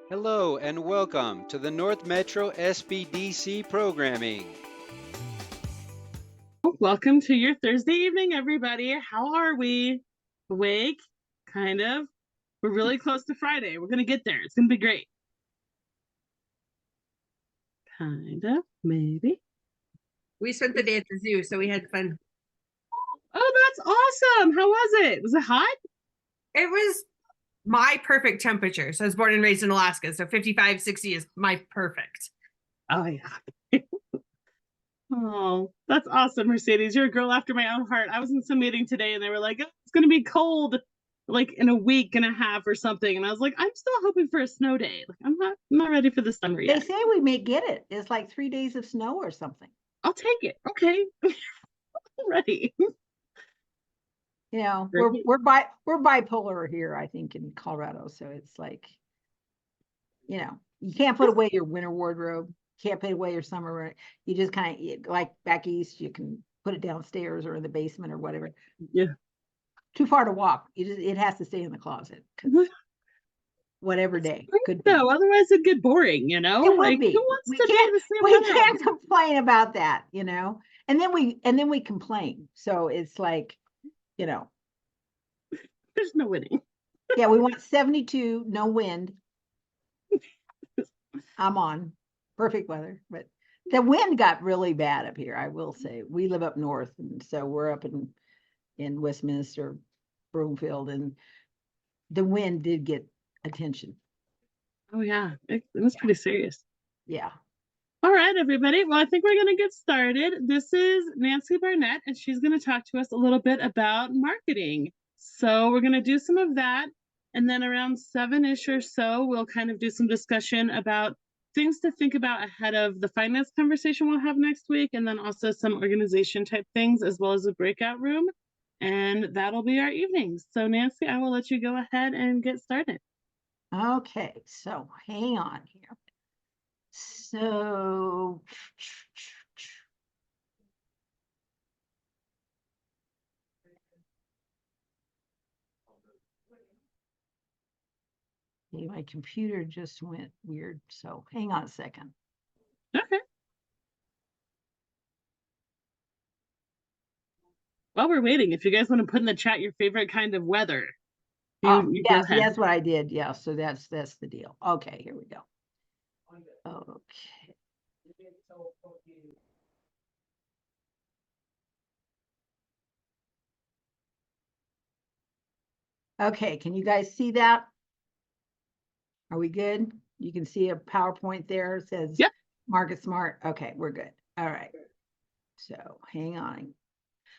Hello and welcome to the North Metro SBDC programming. Welcome to your Thursday evening, everybody. How are we? Awake? Kind of. We're really close to Friday. We're going to get there. It's going to be great. Kind of, maybe. We spent the day at the zoo, so we had fun. Oh, that's awesome. How was it? Was it hot? It was my perfect temperature. So I was born and raised in Alaska. So 55, 60 is my perfect. Oh, yeah. Oh, that's awesome, Mercedes. You're a girl after my own heart. I was in some meeting today and they were like, oh, it's going to be cold like in a week and a half or something. And I was like, I'm still hoping for a snow day. Like, I'm not ready for the summer yet. They say we may get it. It's like 3 days of snow or something. I'll take it. Okay. I'm ready. You know, Great. we're bipolar here, I think, in Colorado. So it's like, you know, you can't put away your winter wardrobe. Can't put away your summer. You just kind of like back east, you can put it downstairs or in the basement or whatever. Yeah. Too far to walk. It has to stay in the closet. Whatever day could be. No, otherwise it'd get boring, you know. It would like, be. Who wants We to can't. do the same We weather all can't the time? complain about that, you know. And then we complain. So it's like, you know. There's no winning. Yeah, we want 72, no wind. I'm on perfect weather, but the wind got really bad up here. I will say we live up north, and so we're up in Westminster, Broomfield, and the wind did get attention. Oh yeah, it was pretty serious. Yeah. All right, everybody. Well, I think we're going to get started. This is Nancy Barnett, and she's going to talk to us a little bit about marketing. So we're going to do some of that. And then around 7-ish or so, we'll kind of do some discussion about things to think about ahead of the finance conversation we'll have next week, and then also some organization type things, as well as a breakout room. And that'll be our evening. So Nancy, I will let you go ahead and get started. Okay, so hang on here. So my computer just went weird. So hang on a second. Okay. While we're waiting, if you guys want to put in the chat your favorite kind of weather, you go yes, ahead. that's what I did. Yeah, so that's the deal. Okay, here we go. Okay. Okay, can you guys see that? Are we good? You can see a PowerPoint there. It says Yep. Market Smart. Okay, we're good. All right. So hang on.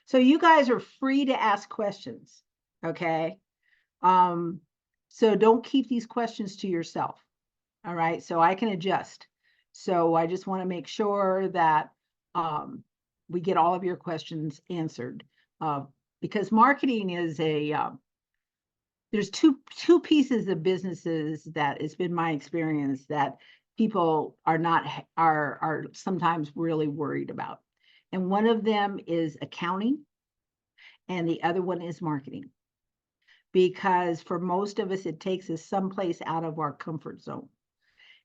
So you guys are free to ask questions. Okay. So don't keep these questions to yourself. All right. So I can adjust. So I just want to make sure that we get all of your questions answered. Because marketing is there's two pieces of businesses that it's been my experience that people are sometimes really worried about. And one of them is accounting and the other one is marketing. Because for most of us, it takes us someplace out of our comfort zone.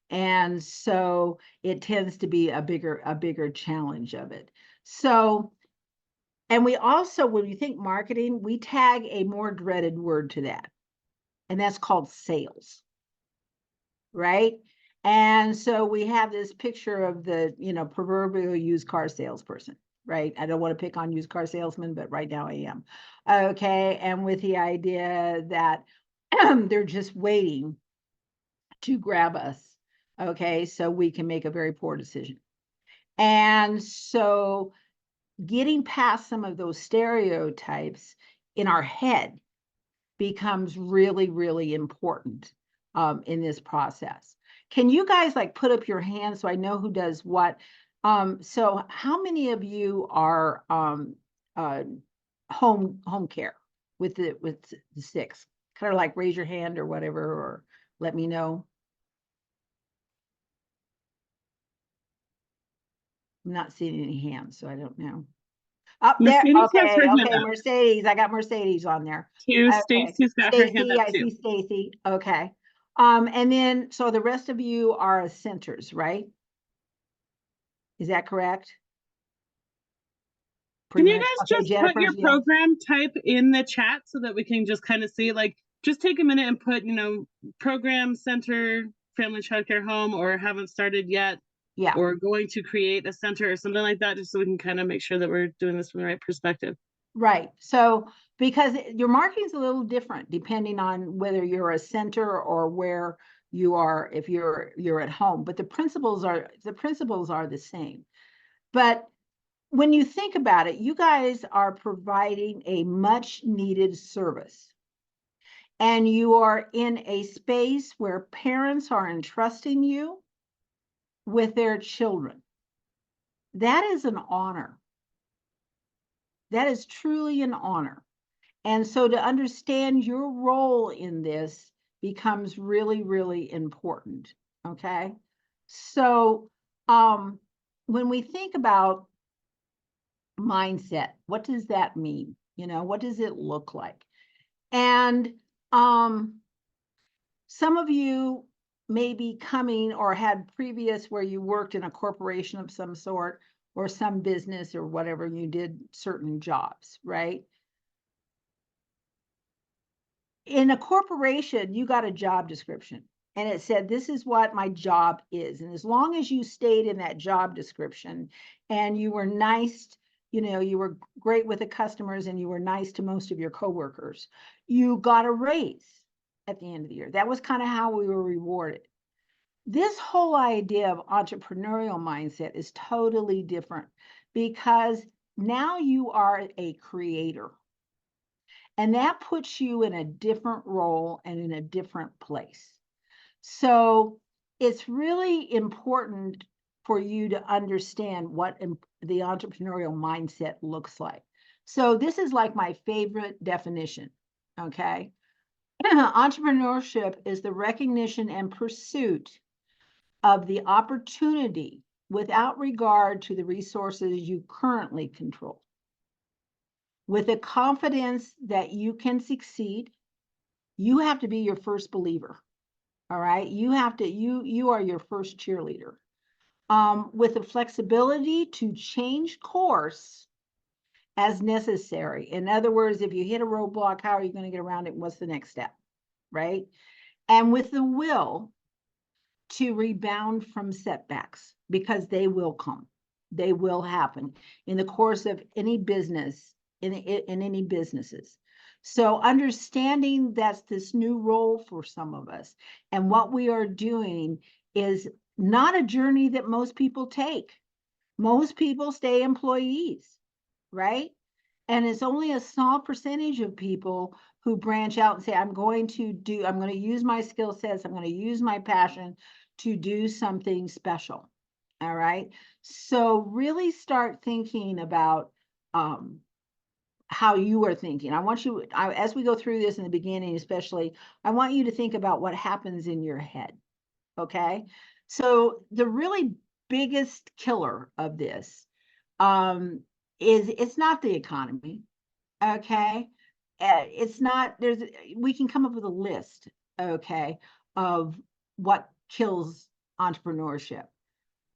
And so it tends to be a bigger challenge of it. So, and we also, when we think marketing, we tag a more dreaded word to that. And that's called sales. Right? And so we have this picture of the, proverbial used car salesperson, right? I don't want to pick on used car salesmen, but right now I am. Okay. And with the idea that they're just waiting to grab us. Okay. So we can make a very poor decision. And so getting past some of those stereotypes in our head becomes really, really important in this process. Can you guys like put up your hands so I know who does what? So how many of you are home care with the six? Kind of like raise your hand or whatever, or let me know. I'm not seeing any hands, so I don't know. Up there, okay, Mercedes. I got Mercedes on there. Stacy's got her hand Stacy, up I too. see Stacy. Okay. And then, so the rest of you are centers, right? Is that correct? Can Pretty you much. guys Okay, just put your Jennifer's, yeah. program type in the chat so that we can just kind of see, like, just take a minute and put, program center, family childcare home, or haven't started yet, Yeah, or going to create a center or something like that, just so we can kind of make sure that we're doing this from the right perspective. right. So because your marketing is a little different depending on whether you're a center or where you are, if you're at home, but the principles are the same. But when you think about it, you guys are providing a much needed service. And you are in a space where parents are entrusting you with their children. That is an honor. That is truly an honor. And so to understand your role in this becomes really, really important. Okay. So when we think about mindset, what does that mean? What does it look like? And some of you may be coming or had previous where you worked in a corporation of some sort or some business or whatever, you did certain jobs, right? In a corporation, you got a job description and it said, this is what my job is. And as long as you stayed in that job description and you were nice, you were great with the customers and you were nice to most of your coworkers, you got a raise at the end of the year. That was kind of how we were rewarded. This whole idea of entrepreneurial mindset is totally different because now you are a creator. And that puts you in a different role and in a different place. So it's really important for you to understand what the entrepreneurial mindset looks like. So this is like my favorite definition, okay? Entrepreneurship is the recognition and pursuit of the opportunity without regard to the resources you currently control, with a confidence that you can succeed. You have to be your first believer. All right. You are your first cheerleader. With the flexibility to change course as necessary. In other words, if you hit a roadblock, how are you going to get around it? What's the next step? Right. And with the will to rebound from setbacks, because they will come. They will happen in the course of any business, in any businesses. So understanding that's this new role for some of us, and what we are doing is not a journey that most people take. Most people stay employees, right? And it's only a small percentage of people who branch out and say, I'm going to use my skill sets, I'm going to use my passion to do something special. All right. So really start thinking about how you are thinking. I want you, as we go through this in the beginning, especially, I want you to think about what happens in your head. Okay. So the really biggest killer of this is it's not the economy. Okay. It's not, we can come up with a list, okay, of what kills entrepreneurship.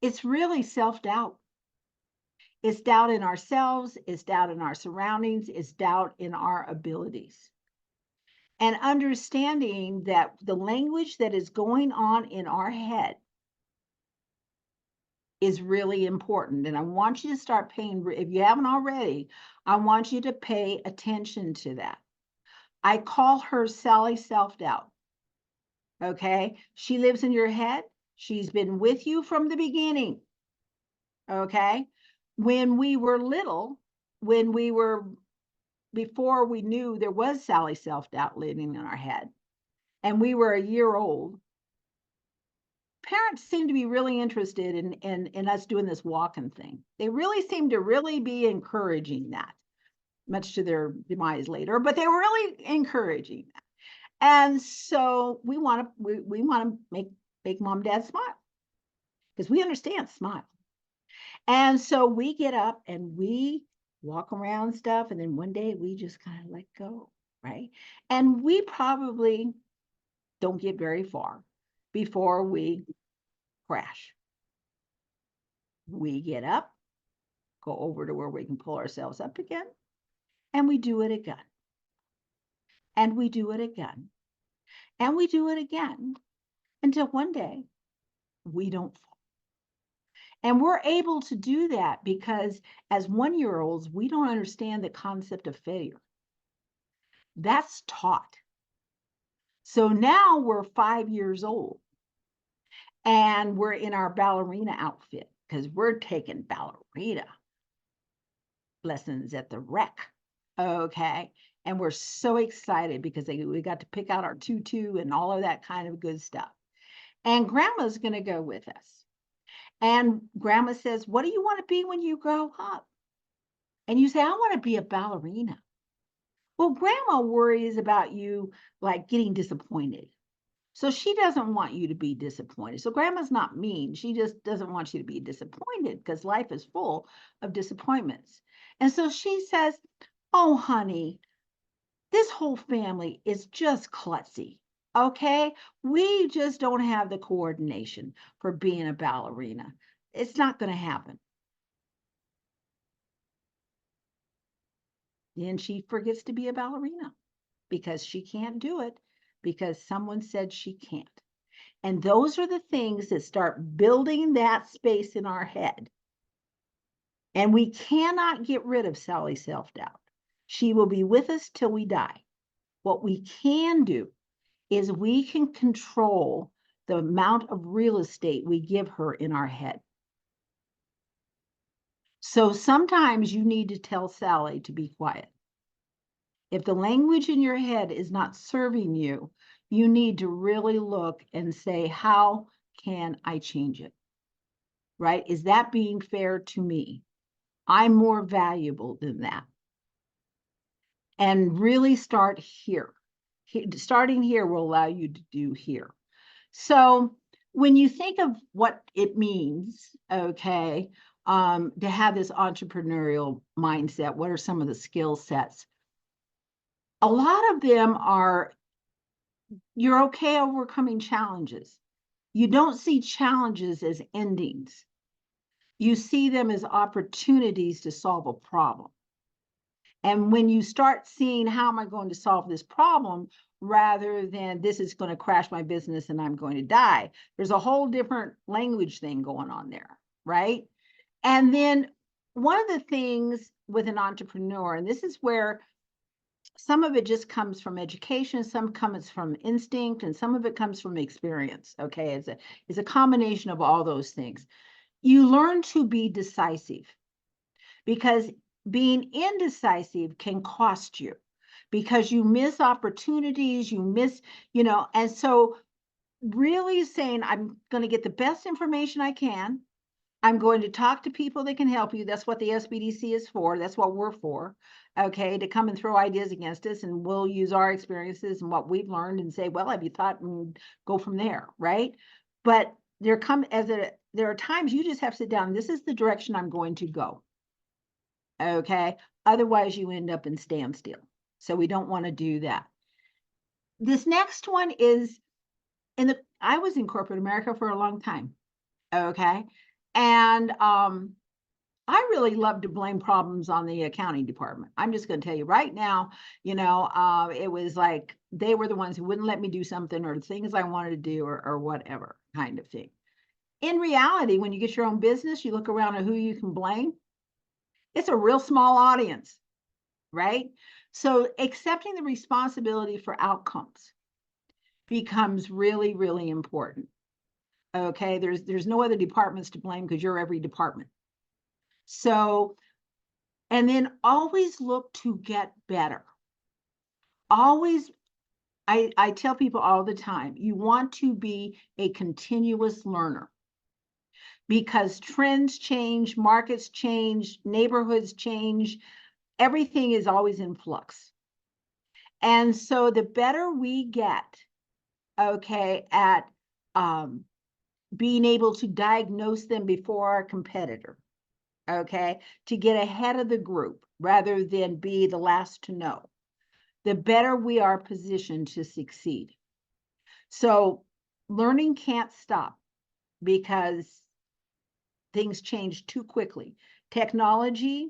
It's really self-doubt. It's doubt in ourselves, it's doubt in our surroundings, it's doubt in our abilities. And understanding that the language that is going on in our head is really important. And I want you to start paying, if you haven't already, I want you to pay attention to that. I call her Sally Self-Doubt. Okay. She lives in your head. She's been with you from the beginning. Okay. When we were little, before we knew there was Sally Self-Doubt living in our head, and we were a year old, parents seem to be really interested in us doing this walking thing. They really seem to really be encouraging that, much to their demise later, but they were really encouraging that. And so we want to make mom and dad smile, because we understand smile. And so we get up and we walk around stuff, and then one day we just kind of let go, right? And we probably don't get very far before we crash. We get up, go over to where we can pull ourselves up again, and we do it again. And we do it again. And we do it again until one day we don't fall. And we're able to do that because as 1-year-olds, we don't understand the concept of failure. That's taught. So now we're 5 years old and we're in our ballerina outfit because we're taking ballerina lessons at the rec. Okay. And we're so excited because we got to pick out our tutu and all of that kind of good stuff. And grandma's going to go with us. And grandma says, what do you want to be when you grow up? And you say, I want to be a ballerina. Well, grandma worries about you like getting disappointed. So she doesn't want you to be disappointed. So grandma's not mean. She just doesn't want you to be disappointed because life is full of disappointments. And so she says, oh, honey, this whole family is just klutzy. Okay, we just don't have the coordination for being a ballerina. It's not going to happen. Then she forgets to be a ballerina because she can't do it because someone said she can't. And those are the things that start building that space in our head. And we cannot get rid of Sally's self-doubt. She will be with us till we die. What we can do is we can control the amount of real estate we give her in our head. So sometimes you need to tell Sally to be quiet. If the language in your head is not serving you, you need to really look and say, how can I change it? Right? Is that being fair to me? I'm more valuable than that. And really start here. Starting here will allow you to do here. So when you think of what it means, okay, to have this entrepreneurial mindset, what are some of the skill sets? A lot of them are, you're okay overcoming challenges. You don't see challenges as endings. You see them as opportunities to solve a problem. And when you start seeing how am I going to solve this problem rather than this is going to crash my business and I'm going to die, there's a whole different language thing going on there, right? And then one of the things with an entrepreneur, and this is where some of it just comes from education, some comes from instinct, and some of it comes from experience, okay? It's a combination of all those things. You learn to be decisive because being indecisive can cost you because you miss opportunities, you miss, and so really saying, I'm going to get the best information I can. I'm going to talk to people that can help you. That's what the SBDC is for. That's what we're for, okay, to come and throw ideas against us, and we'll use our experiences and what we've learned and say, well, have you thought, and go from there, right? But there are times you just have to sit down. This is the direction I'm going to go. Okay. Otherwise, you end up in standstill. So we don't want to do that. This next one is I was in corporate America for a long time. Okay. And I really love to blame problems on the accounting department. I'm just going to tell you right now, it was like they were the ones who wouldn't let me do something or things I wanted to do or whatever kind of thing. In reality, when you get your own business, you look around at who you can blame. It's a real small audience, right? So accepting the responsibility for outcomes becomes really, really important. Okay, there's no other departments to blame because you're every department. So, and then always look to get better. Always, I tell people all the time, you want to be a continuous learner. Because trends change, markets change, neighborhoods change, everything is always in flux. And so the better we get, okay, at being able to diagnose them before our competitor, okay, to get ahead of the group rather than be the last to know, the better we are positioned to succeed. So learning can't stop because things change too quickly. Technology,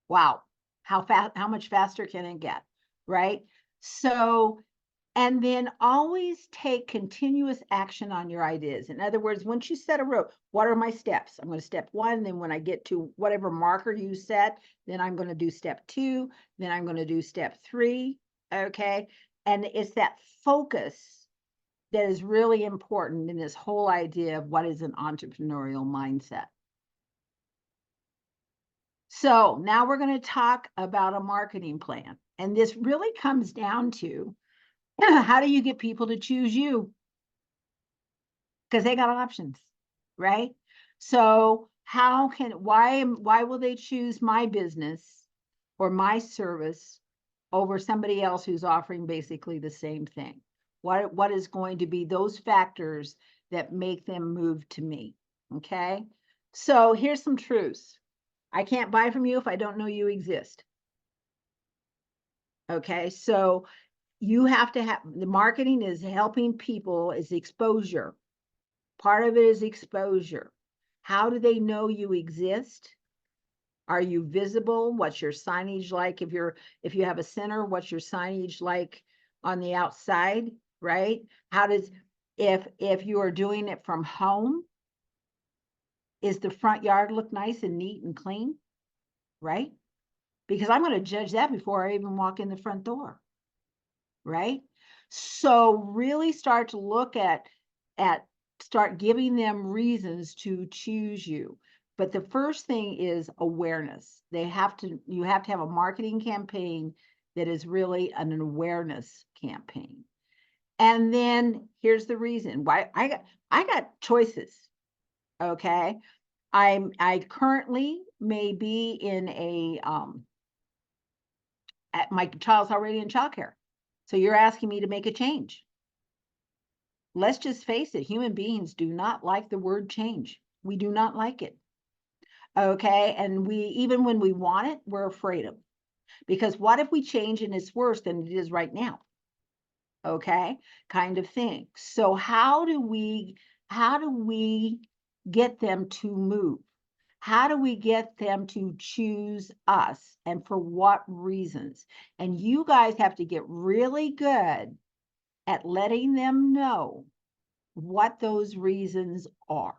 wow, how much faster can it get, right? So, and then always take continuous action on your ideas. In other words, once you set a road, what are my steps? I'm going to step 1, then when I get to whatever marker you set, then I'm going to do step 2, then I'm going to do step 3, okay? And it's that focus that is really important in this whole idea of what is an entrepreneurial mindset. So now we're going to talk about a marketing plan. And this really comes down to how do you get people to choose you? Because they got options, right? So why will they choose my business or my service over somebody else who's offering basically the same thing? What is going to be those factors that make them move to me? Okay. So here's some truths. I can't buy from you if I don't know you exist. Okay. So you have to have the marketing is helping people, is exposure. Part of it is exposure. How do they know you exist? Are you visible? What's your signage like? If you have a center, what's your signage like on the outside, right? If you are doing it from home, is the front yard look nice and neat and clean, right? Because I'm going to judge that before I even walk in the front door, right? So really start to look start giving them reasons to choose you. But the first thing is awareness. You have to have a marketing campaign that is really an awareness campaign. And then here's the reason why I got choices. Okay. I currently may be in my child's already in childcare. So you're asking me to make a change. Let's just face it, human beings do not like the word change. We do not like it. Okay. And even when we want it, we're afraid of it. Because what if we change and it's worse than it is right now? Okay, kind of thing. So how do we get them to move? How do we get them to choose us, and for what reasons? And you guys have to get really good at letting them know what those reasons are.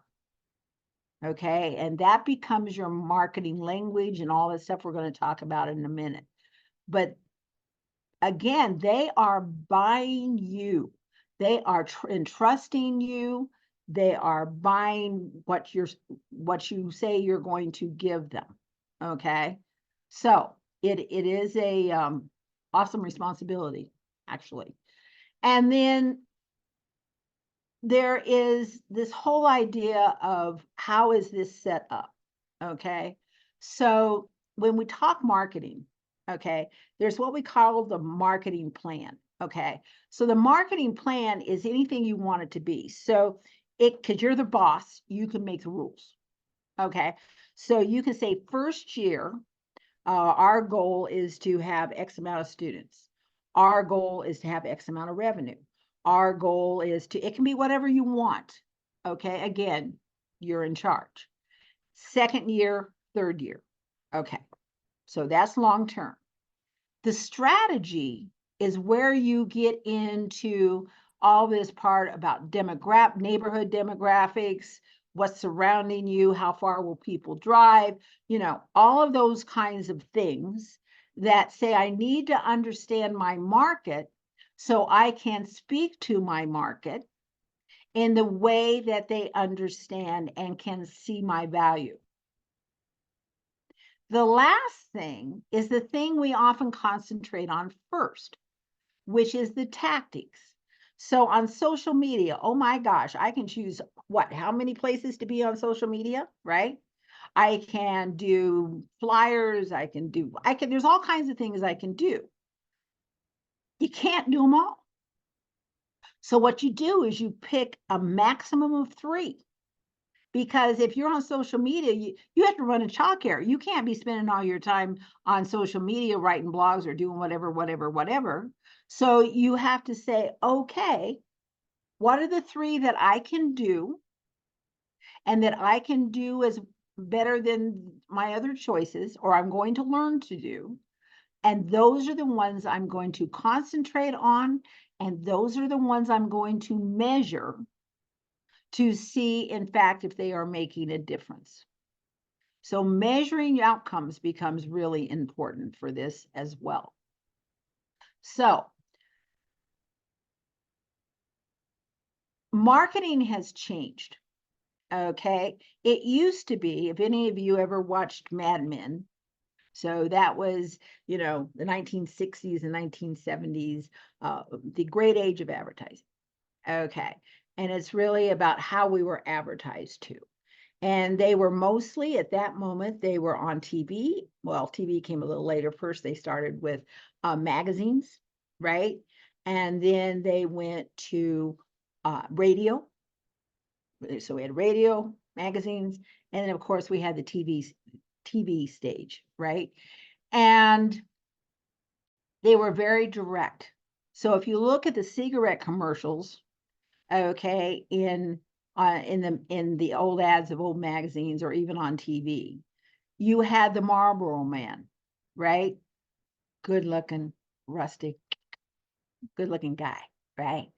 Okay, and that becomes your marketing language and all the stuff we're going to talk about in a minute. But again, they are buying you. They are entrusting you. They are buying what you say you're going to give them. Okay, so it is a awesome responsibility, actually. And then there is this whole idea of how is this set up? Okay, so when we talk marketing, okay, there's what we call the marketing plan. Okay, so the marketing plan is anything you want it to be. So because you're the boss, you can make the rules. Okay, so you can say first year, our goal is to have X amount of students. Our goal is to have X amount of revenue. Our goal is it can be whatever you want. Okay, again, you're in charge. Second year, third year. Okay, so that's long term. The strategy is where you get into all this part about neighborhood demographics, what's surrounding you, how far will people drive, all of those kinds of things that say, I need to understand my market so I can speak to my market in the way that they understand and can see my value. The last thing is the thing we often concentrate on first, which is the tactics. So on social media, oh my gosh, I can choose how many places to be on social media, right? I can do flyers, there's all kinds of things I can do. You can't do them all. So what you do is you pick a maximum of 3. Because if you're on social media, you have to run a childcare. You can't be spending all your time on social media writing blogs or doing whatever. So you have to say, okay, what are the 3 that I can do and that I can do as better than my other choices, or I'm going to learn to do? And those are the ones I'm going to concentrate on. And those are the ones I'm going to measure to see, in fact, if they are making a difference. So measuring outcomes becomes really important for this as well. So marketing has changed. Okay. It used to be, if any of you ever watched Mad Men, so that was, the 1960s and 1970s, the great age of advertising. Okay. And it's really about how we were advertised to. And they were mostly at that moment, they were on TV. Well, TV came a little later. First, they started with magazines, right? And then they went to radio. So we had radio, magazines, and then of course we had the TV stage, right? And they were very direct. So if you look at the cigarette commercials, okay, in the old ads of old magazines or even on TV, you had the Marlboro Man, right? Good looking, rustic, good looking guy, right?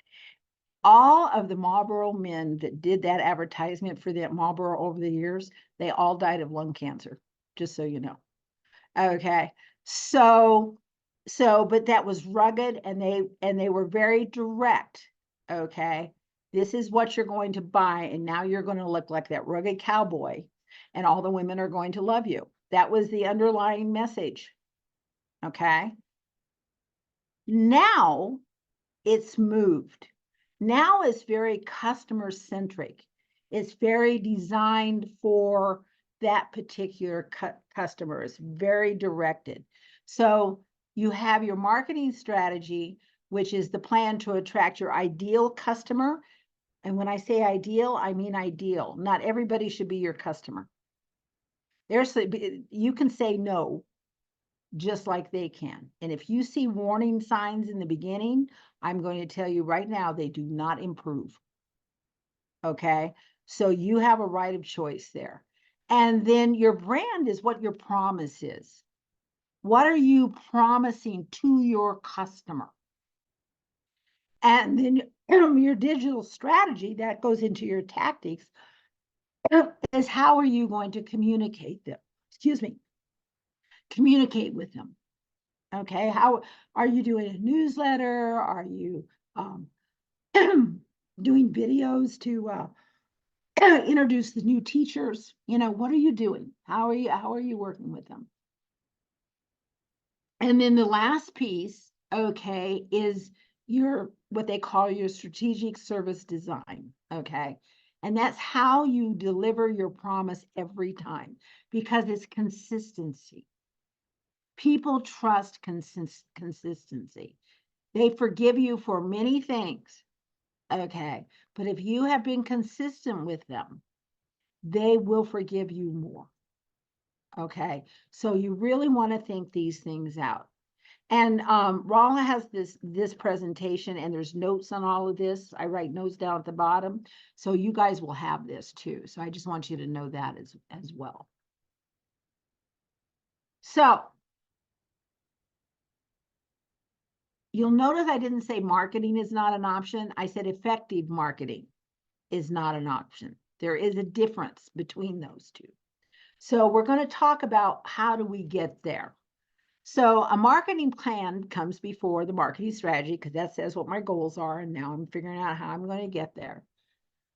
All of the Marlboro men that did that advertisement for that Marlboro over the years, they all died of lung cancer, just so you know. Okay. So, but that was rugged, and they were very direct. Okay. This is what you're going to buy, and now you're going to look like that rugged cowboy, and all the women are going to love you. That was the underlying message. Okay. Now it's moved. Now it's very customer centric. It's very designed for that particular customer. It's very directed. So you have your marketing strategy, which is the plan to attract your ideal customer. And when I say ideal, I mean ideal. Not everybody should be your customer. You can say no just like they can. And if you see warning signs in the beginning, I'm going to tell you right now, they do not improve. Okay. So you have a right of choice there. And then your brand is what your promise is. What are you promising to your customer? And then your digital strategy that goes into your tactics is how are you going to communicate them? Communicate with them. Okay, how are you doing a newsletter? Are you doing videos to introduce the new teachers? What are you doing? How are you working with them? And then the last piece, okay, is your what they call your strategic service design. Okay. And that's how you deliver your promise every time, because it's consistency. People trust consistency. They forgive you for many things. Okay. But if you have been consistent with them, they will forgive you more. Okay. So you really want to think these things out. And Rolla has this presentation, and there's notes on all of this. I write notes down at the bottom. So you guys will have this too. So I just want you to know that as well. So you'll notice I didn't say marketing is not an option. I said effective marketing is not an option. There is a difference between those two. So we're going to talk about how do we get there. So a marketing plan comes before the marketing strategy, because that says what my goals are. And now I'm figuring out how I'm going to get there.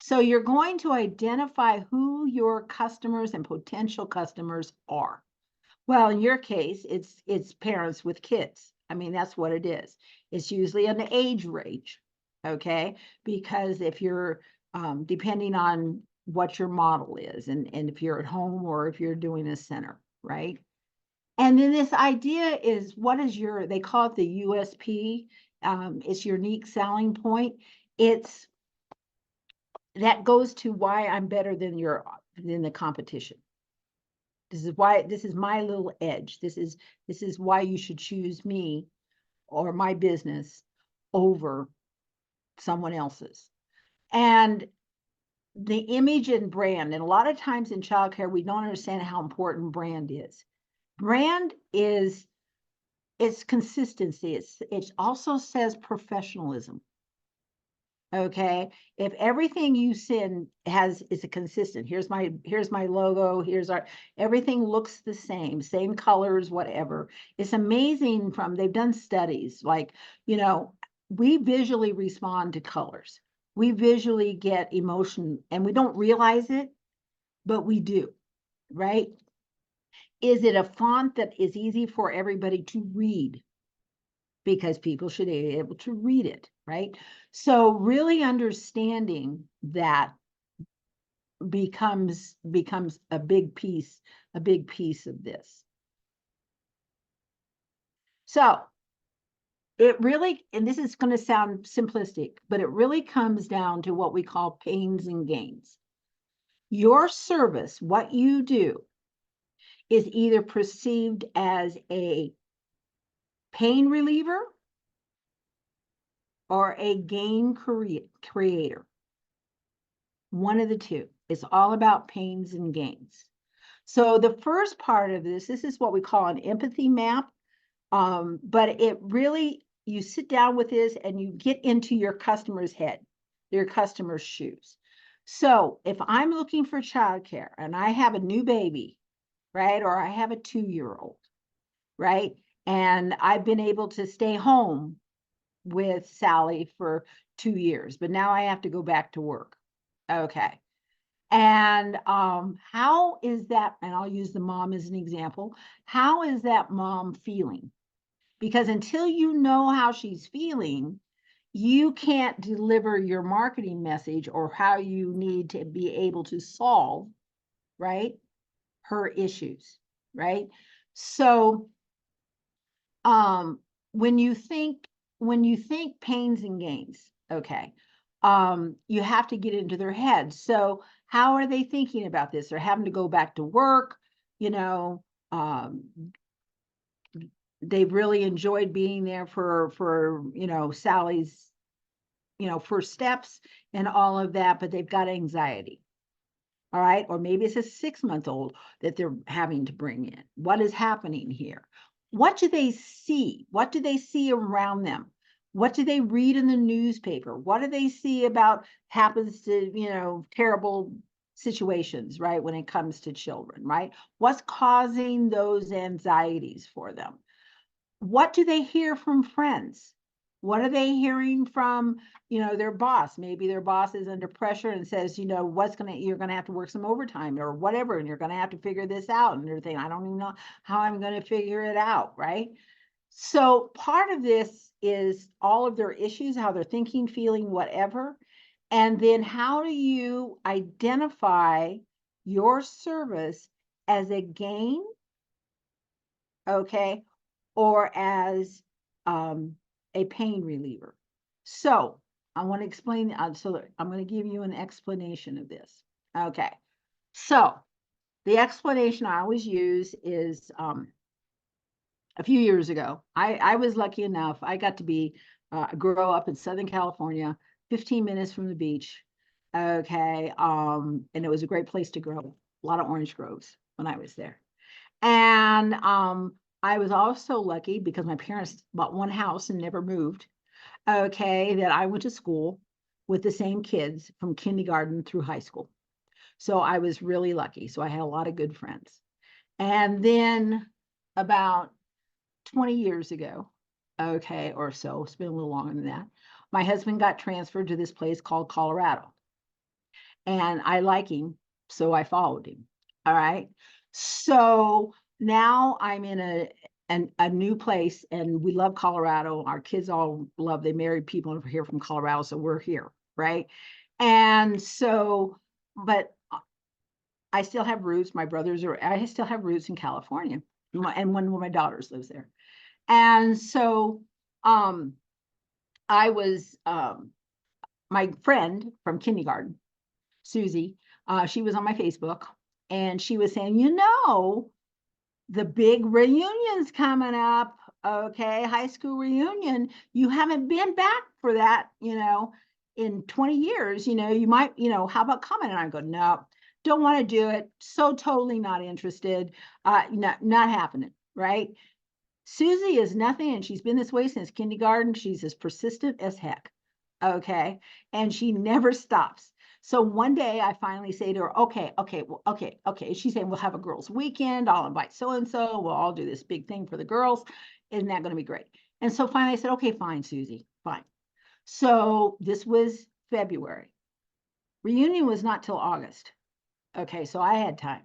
So you're going to identify who your customers and potential customers are. Well, in your case, it's parents with kids. I mean, that's what it is. It's usually an age range, okay? Because if you're, depending on what your model is, and if you're at home or if you're doing a center, right? And then this idea is, what is they call it the USP, it's your unique selling point. That goes to why I'm better than the competition. This is my little edge. This is why you should choose me or my business over someone else's. And the image and brand, and a lot of times in childcare, we don't understand how important brand is. Brand is, it's consistency. It also says professionalism. Okay, if everything you send is a consistent, here's my logo, here's our, everything looks the same colors, whatever. It's amazing. They've done studies, like, we visually respond to colors. We visually get emotion, and we don't realize it, but we do, right? Is it a font that is easy for everybody to read? Because people should be able to read it, right? So really understanding that becomes a big piece of this. So it really, and this is going to sound simplistic, but it really comes down to what we call pains and gains. Your service, what you do, is either perceived as a pain reliever or a gain creator. One of the two. It's all about pains and gains. So the first part of this is what we call an empathy map. But it really, you sit down with this and you get into your customer's head, your customer's shoes. So if I'm looking for childcare and I have a new baby, right, or I have a 2-year-old, right, and I've been able to stay home with Sally for 2 years, but now I have to go back to work. Okay. And how is that, and I'll use the mom as an example, how is that mom feeling? Because until you know how she's feeling, you can't deliver your marketing message or how you need to be able to solve, right, her issues, right? So when you think pains and gains, okay, you have to get into their head. So how are they thinking about this? They're having to go back to work, they've really enjoyed being there for Sally's, first steps and all of that, but they've got anxiety. All right. Or maybe it's a 6-month-old that they're having to bring in. What is happening here? What do they see? What do they see around them? What do they read in the newspaper? What do they see about happens to, terrible situations, right? When it comes to children, right? What's causing those anxieties for them? What do they hear from friends? What are they hearing from, their boss? Maybe their boss is under pressure and says, you're going to have to work some overtime or whatever, and you're going to have to figure this out. And they're thinking, I don't even know how I'm going to figure it out, right? So part of this is all of their issues, how they're thinking, feeling, whatever. And then how do you identify your service as a gain, okay, or as a pain reliever? So I want to explain, so I'm going to give you an explanation of this. Okay, so the explanation I always use is a few years ago, I was lucky enough, I got to grow up in Southern California, 15 minutes from the beach. Okay, and it was a great place to grow, a lot of orange groves when I was there. And I was also lucky because my parents bought one house and never moved. Okay, that I went to school with the same kids from kindergarten through high school. So I was really lucky. So I had a lot of good friends. And then about 20 years ago, okay, or so, it's been a little longer than that, my husband got transferred to this place called Colorado. And I like him, so I followed him. All right. So now I'm in a new place, and we love Colorado. Our kids all love, they married people over here from Colorado, so we're here, right? And so, but I still have roots. I still have roots in California, and one of my daughters lives there. And so I was my friend from kindergarten, Susie, she was on my Facebook, and she was saying, the big reunion's coming up Okay, high school reunion, you haven't been back for that, in 20 years, you might, how about coming? And I go, no, don't want to do it. So totally not interested. Not happening, right? Susie is nothing, and she's been this way since kindergarten. She's as persistent as heck. Okay. And she never stops. So one day I finally say to her, okay, well, okay. She's saying, we'll have a girls' weekend. I'll invite so and so. We'll all do this big thing for the girls. Isn't that going to be great? And so finally I said, okay, fine, Susie, fine. So this was February. Reunion was not till August. Okay, so I had time.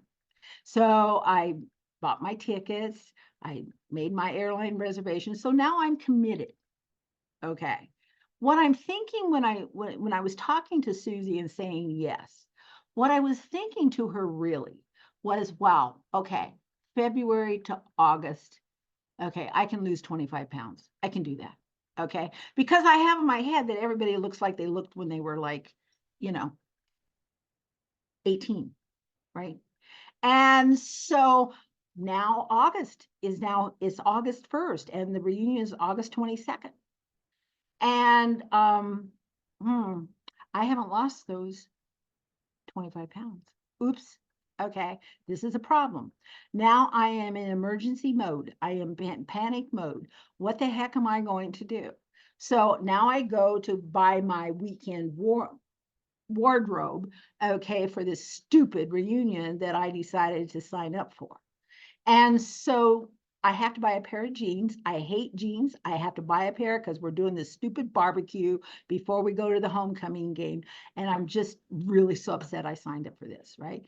So I bought my tickets. I made my airline reservation. So now I'm committed. Okay. What I'm thinking when I was talking to Susie and saying yes, what I was thinking to her really was, wow, okay, February to August. Okay, I can lose 25 pounds. I can do that. Okay. Because I have in my head that everybody looks like they looked when they were like, 18, right? And so now it's August 1st and the reunion is August 22nd. And I haven't lost those 25 pounds. Oops. Okay, this is a problem. Now I am in emergency mode. I am in panic mode. What the heck am I going to do? So now I go to buy my weekend wardrobe, okay, for this stupid reunion that I decided to sign up for. And so I have to buy a pair of jeans. I hate jeans. I have to buy a pair because we're doing this stupid barbecue before we go to the homecoming game. And I'm just really so upset I signed up for this, right?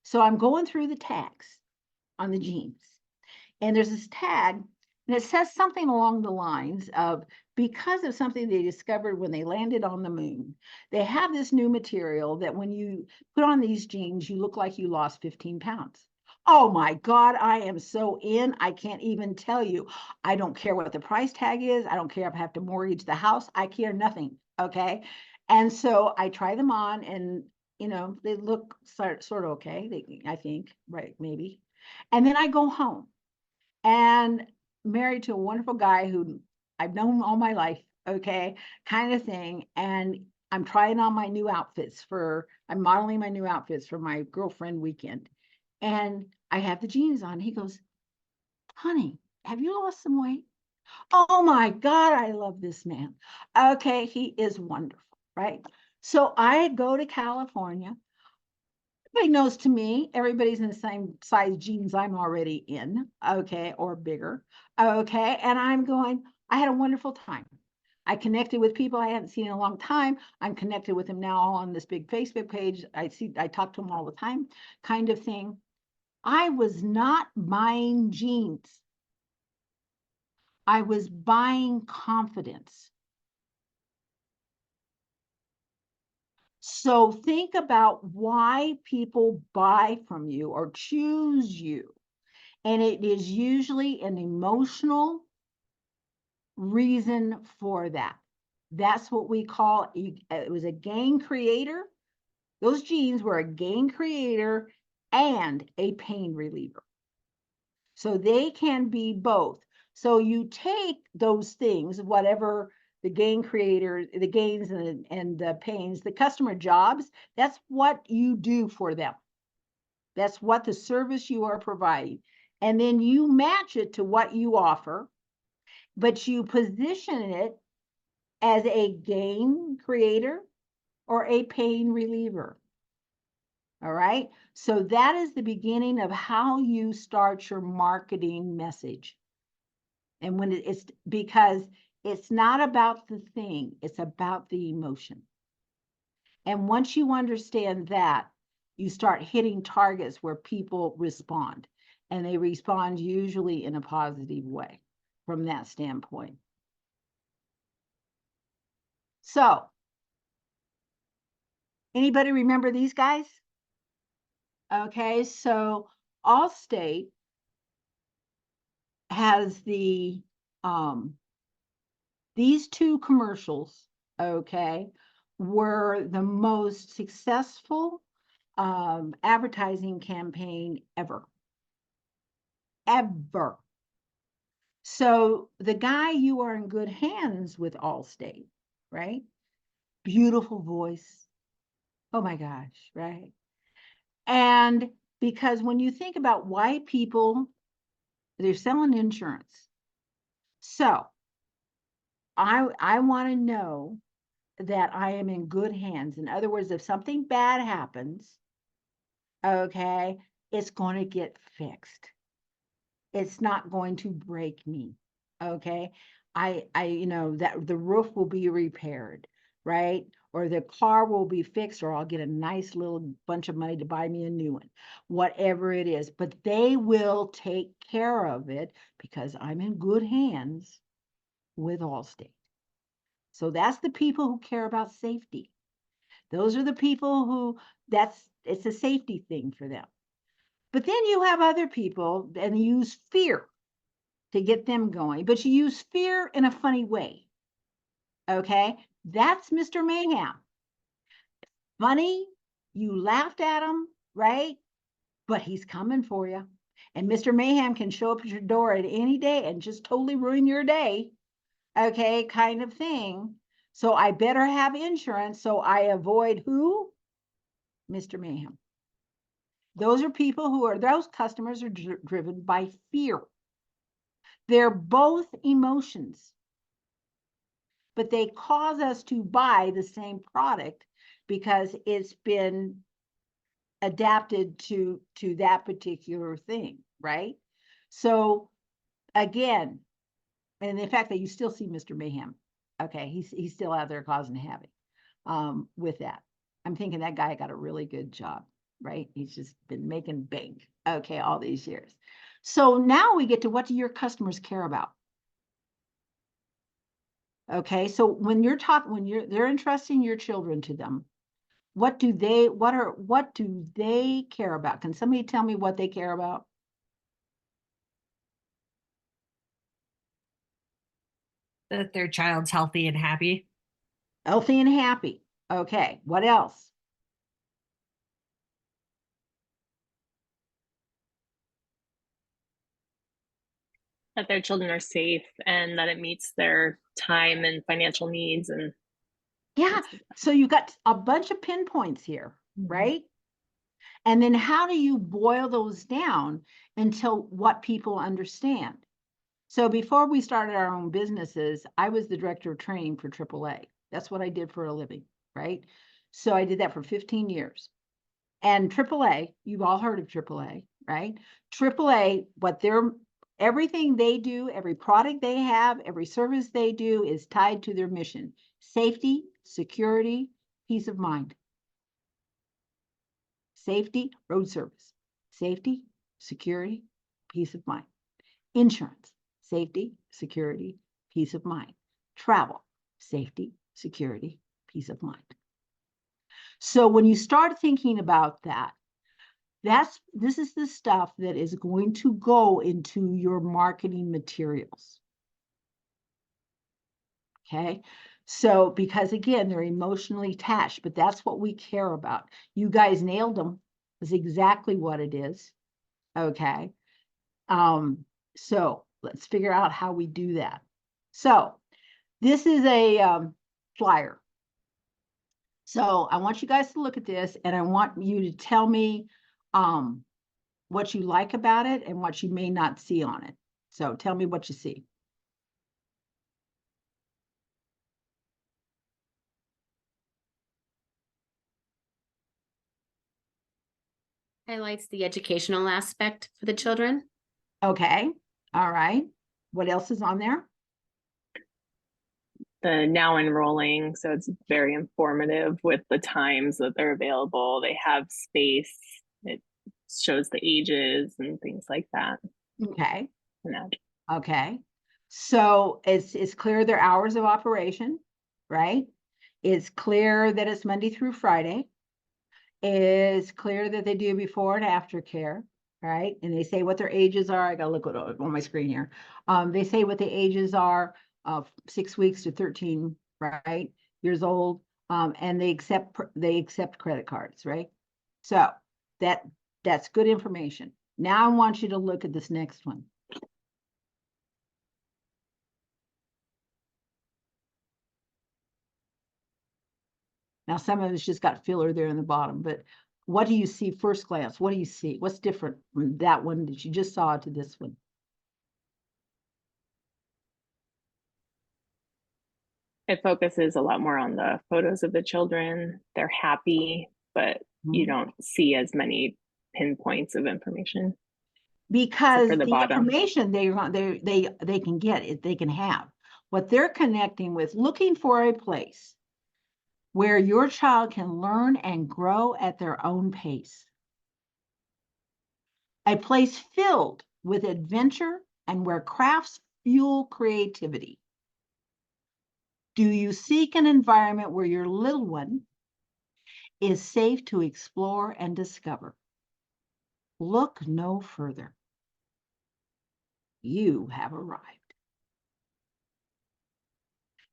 So I'm going through the tags on the jeans. And there's this tag, and it says something along the lines of, because of something they discovered when they landed on the moon, they have this new material that when you put on these jeans, you look like you lost 15 pounds. Oh my God, I am so in. I can't even tell you. I don't care what the price tag is. I don't care if I have to mortgage the house. I care nothing. Okay. And so I try them on and, they look sort of okay. I think, right, maybe. And then I go home and married to a wonderful guy who I've known all my life, okay, kind of thing. And I'm trying on I'm modeling my new outfits for my girlfriend weekend. And I have the jeans on. He goes, honey, have you lost some weight? Oh my God, I love this man. Okay, he is wonderful, right? So I go to California. Everybody knows to me, everybody's in the same size jeans I'm already in, okay, or bigger, okay, and I'm going, I had a wonderful time. I connected with people I hadn't seen in a long time. I'm connected with them now on this big Facebook page. I talk to them all the time, kind of thing. I was not buying jeans. I was buying confidence. So think about why people buy from you or choose you. And it is usually an emotional reason for that. That's what we call, it was a gain creator. Those genes were a gain creator and a pain reliever. So they can be both. So you take those things, whatever the gain creator, the gains and the pains, the customer jobs, that's what you do for them. That's what the service you are providing. And then you match it to what you offer, but you position it as a gain creator or a pain reliever. All right. So that is the beginning of how you start your marketing message. And when it's because it's not about the thing, it's about the emotion. And once you understand that, you start hitting targets where people respond, and they respond usually in a positive way from that standpoint. So, anybody remember these guys? Okay, so Allstate has these two commercials, okay, were the most successful advertising campaign ever. So the guy, you are in good hands with Allstate, right? Beautiful voice. Oh my gosh, right? And because when you think about why people, they're selling insurance. So I want to know that I am in good hands. In other words, if something bad happens, okay, it's going to get fixed. It's not going to break me. Okay. You know, that the roof will be repaired, right? Or the car will be fixed, or I'll get a nice little bunch of money to buy me a new one, whatever it is. But they will take care of it because I'm in good hands with Allstate. So that's the people who care about safety. Those are the people who it's a safety thing for them. But then you have other people and use fear to get them going, but you use fear in a funny way. Okay, that's Mr. Mayhem. Funny, you laughed at him, right? But he's coming for you. And Mr. Mayhem can show up at your door at any day and just totally ruin your day. Okay, kind of thing. So I better have insurance so I avoid who? Mr. Mayhem. Those customers are driven by fear. They're both emotions, but they cause us to buy the same product because it's been adapted to that particular thing, right? So again, and the fact that you still see Mr. Mayhem, okay, he's still out there causing havoc with that. I'm thinking that guy got a really good job, right? He's just been making bank, okay, all these years. So now we get to, what do your customers care about? Okay, so when they're entrusting your children to them, what do they care about? Can somebody tell me what they care about? That their child's healthy and happy. Healthy and happy. Okay, what else? That their children are safe and that it meets their time and financial needs. And Yeah, so you got a bunch of pinpoints here, right? And then how do you boil those down until what people understand? So before we started our own businesses, I was the director of training for AAA. That's what I did for a living, right? So I did that for 15 years. And AAA, you've all heard of AAA, right? AAA, everything they do, every product they have, every service they do is tied to their mission: safety, security, peace of mind. Safety, road service, safety, security, peace of mind. Insurance, safety, security, peace of mind. Travel, safety, security, peace of mind. So when you start thinking about that, this is the stuff that is going to go into your marketing materials. Okay. So, because again, they're emotionally attached, but that's what we care about. You guys nailed them. That's exactly what it is. Okay. So let's figure out how we do that. So this is a flyer. So I want you guys to look at this, and I want you to tell me what you like about it and what you may not see on it. So tell me what you see. Highlights the educational aspect for the children. Okay. All right. What else is on there? the now enrolling, so it's very informative with the times that they're available. They have space. It shows the ages and things like that. Okay. And Okay. So it's clear their hours of operation, right? It's clear that it's Monday through Friday. It's clear that they do before and after care, right? And they say what their ages are. I gotta look on my screen here. They say what the ages are of 6 weeks to 13, right, years old. And they accept credit cards, right? So that's good information. Now I want you to look at this next one. Now, some of it's just got filler there in the bottom, but what do you see first glance? What do you see? What's different from that one that you just saw to this one? It focuses a lot more on the photos of the children. They're happy, but you Mhm. don't see as many pinpoints of information. Because for the the bottom. information they can get it, they can have. What they're connecting with, looking for a place where your child can learn and grow at their own pace. A place filled with adventure and where crafts fuel creativity. Do you seek an environment where your little one is safe to explore and discover? Look no further. You have arrived.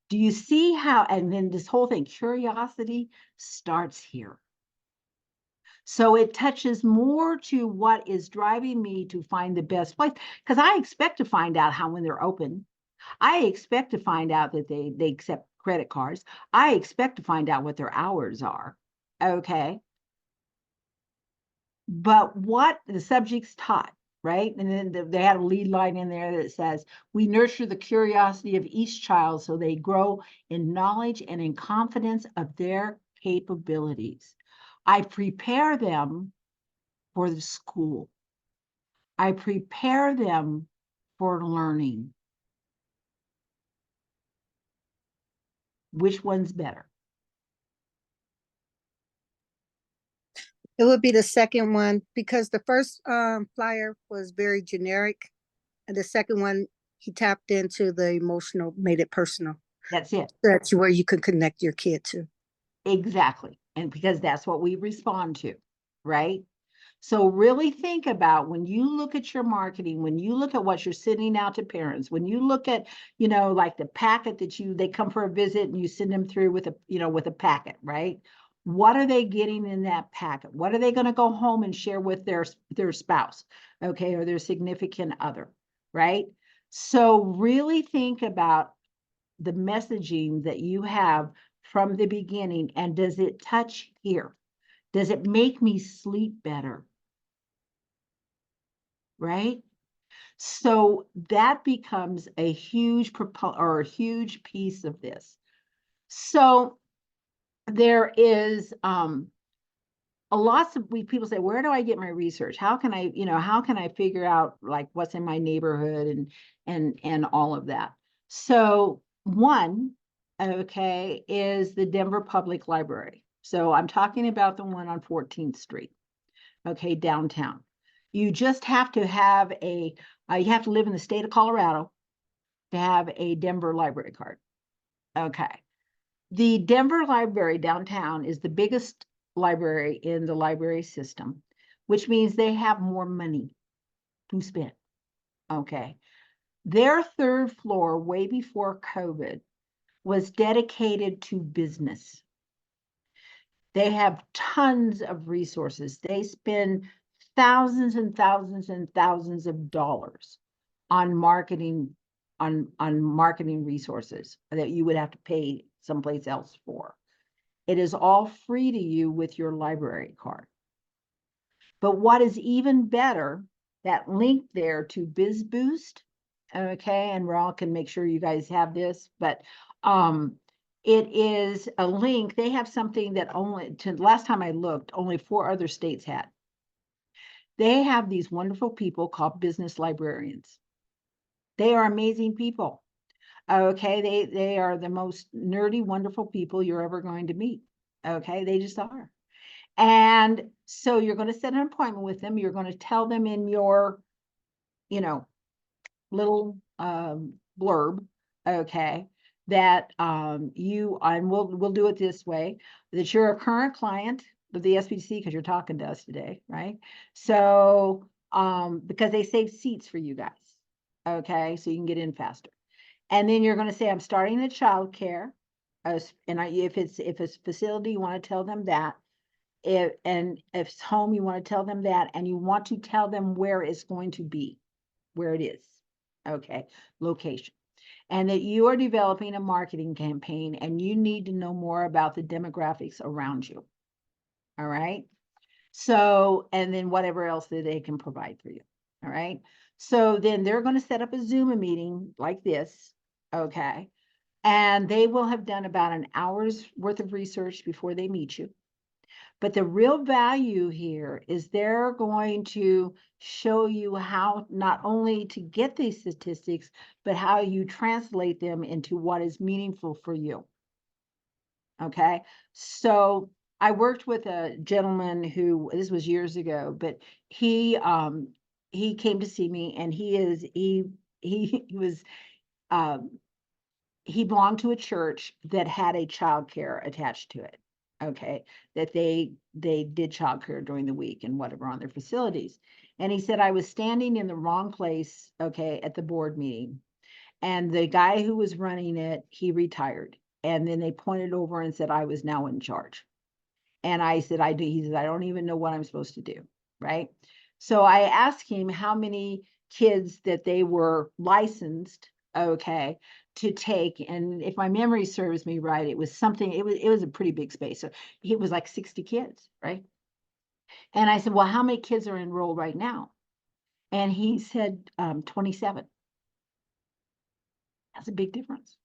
Do you see how, and then this whole thing, curiosity starts here. So it touches more to what is driving me to find the best place, because I expect to find out how when they're open. I expect to find out that they accept credit cards. I expect to find out what their hours are. Okay. But what the subject's taught, right? And then they had a lead line in there that says, we nurture the curiosity of each child so they grow in knowledge and in confidence of their capabilities. I prepare them for the school. I prepare them for learning. Which one's better? It would be the second one because the first flyer was very generic, and the second one he tapped into the emotional, made it personal. That's it. That's where you can connect your kid to. Exactly. And because that's what we respond to, right? So really think about when you look at your marketing, when you look at what you're sending out to parents, when you look at, like the packet that they come for a visit and you send them through with with a packet, right? What are they getting in that packet? What are they going to go home and share with their spouse, okay, or their significant other, right? So really think about the messaging that you have from the beginning, and does it touch here? Does it make me sleep better? Right? So that becomes a huge or a huge piece of this. So there is a lot of people say, where do I get my research? How can I figure out like what's in my neighborhood and all of that? So one, okay, is the Denver Public Library. So I'm talking about the one on 14th Street, okay, downtown. You just have to have you have to live in the state of Colorado to have a Denver library card. Okay. The Denver Library downtown is the biggest library in the library system, which means they have more money to spend. Okay. Their third floor, way before COVID, was dedicated to business. They have tons of resources. They spend thousands and thousands and thousands of dollars on marketing, on marketing resources that you would have to pay someplace else for. It is all free to you with your library card. But what is even better, that link there to BizBoost, okay, and Raul can make sure you guys have this, but it is a link. They have something that last time I looked, only 4 other states had. They have these wonderful people called business librarians. They are amazing people. Okay, they are the most nerdy, wonderful people you're ever going to meet. Okay, they just are. And so you're going to set an appointment with them. You're going to tell them in your, little blurb, okay, that and we'll do it this way, that you're a current client of the SBC because you're talking to us today, right? So because they save seats for you guys, okay, so you can get in faster. And then you're going to say, I'm starting a child care. If it's facility, you want to tell them that. If it's home, you want to tell them that, and you want to tell them where it's going to be, where it is. Okay, location. and that you are developing a marketing campaign and you need to know more about the demographics around you. All right. So, and then whatever else that they can provide for you. All right. So then they're going to set up a Zoom meeting like this. Okay. And they will have done about an hour's worth of research before they meet you. But the real value here is they're going to show you how not only to get these statistics, but how you translate them into what is meaningful for you. Okay. So I worked with a gentleman who, this was years ago, but he came to see me, and he was he belonged to a church that had a child care attached to it. Okay, that they did child care during the week and whatever on their facilities. And he said, I was standing in the wrong place, okay, at the board meeting. And the guy who was running it, he retired. And then they pointed over and said I was now in charge. And I said, I do. He said, I don't even know what I'm supposed to do. Right. So I asked him how many kids that they were licensed, okay, to take. And if my memory serves me right, it was something, it was a pretty big space. So it was like 60 kids, right? And I said, well, how many kids are enrolled right now? And he said 27. That's a big difference.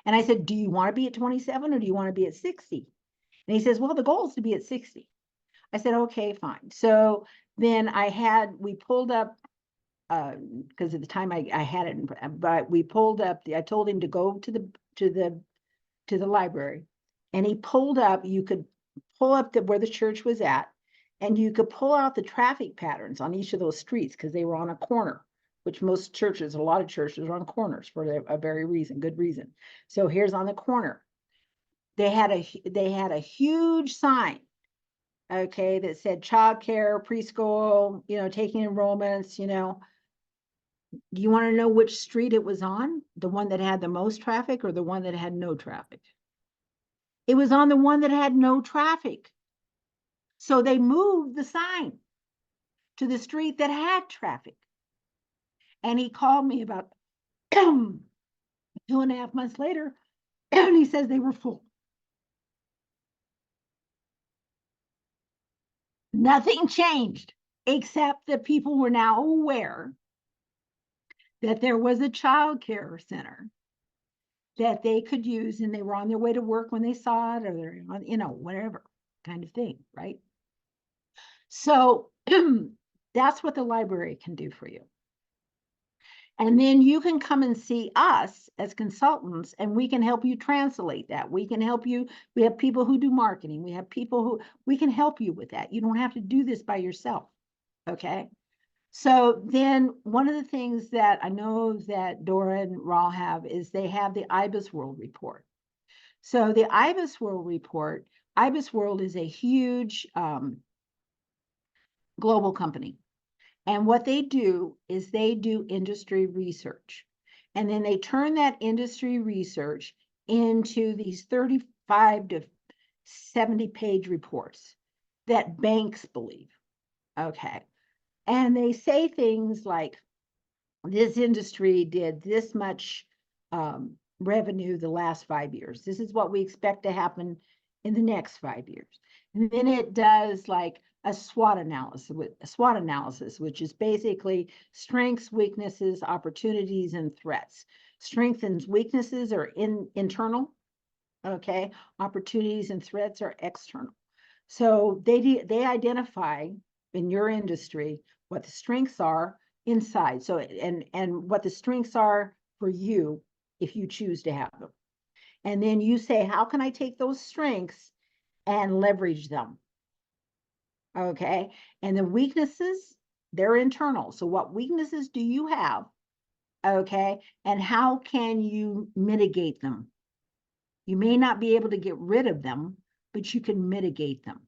And I said, do you want to be at 27 or do you want to be at 60? And he says, well, the goal is to be at 60. I said, okay, fine. So then we pulled up, because at the time I had it, but we pulled up, I told him to go to the library, and he pulled up, you could pull up where the church was at, and you could pull out the traffic patterns on each of those streets because they were on a corner, which most churches, a lot of churches are on corners for a very good reason. So here's on the corner. They had a huge sign, okay, that said childcare, preschool, taking enrollments, Do you want to know which street it was on? The one that had the most traffic or the one that had no traffic? It was on the one that had no traffic. So they moved the sign to the street that had traffic. And he called me about 2.5 months later, and he says they were full. Nothing changed, except that people were now aware that there was a child care center that they could use, and they were on their way to work when they saw it, or they're on, whatever kind of thing, right? So that's what the library can do for you. And then you can come and see us as consultants, and we can help you translate that. We can help you. We have people who do marketing. We have people who, we can help you with that. You don't have to do this by yourself. Okay. So then one of the things that I know that Dora and Raul have is they have the IBIS World Report. So the IBIS World Report, IBIS World is a huge global company. And what they do is they do industry research. And then they turn that industry research into these 35 to 70 page reports that banks believe. Okay. And they say things like, this industry did this much revenue the last 5 years. This is what we expect to happen in the next 5 years. And then it does like a SWOT analysis, which is basically strengths, weaknesses, opportunities, and threats. Strengths and weaknesses are internal, okay? Opportunities and threats are external. So they identify in your industry what the strengths are inside. So and what the strengths are for you if you choose to have them. And then you say, how can I take those strengths and leverage them? Okay. And the weaknesses, they're internal. So what weaknesses do you have? Okay. And how can you mitigate them? You may not be able to get rid of them, but you can mitigate them.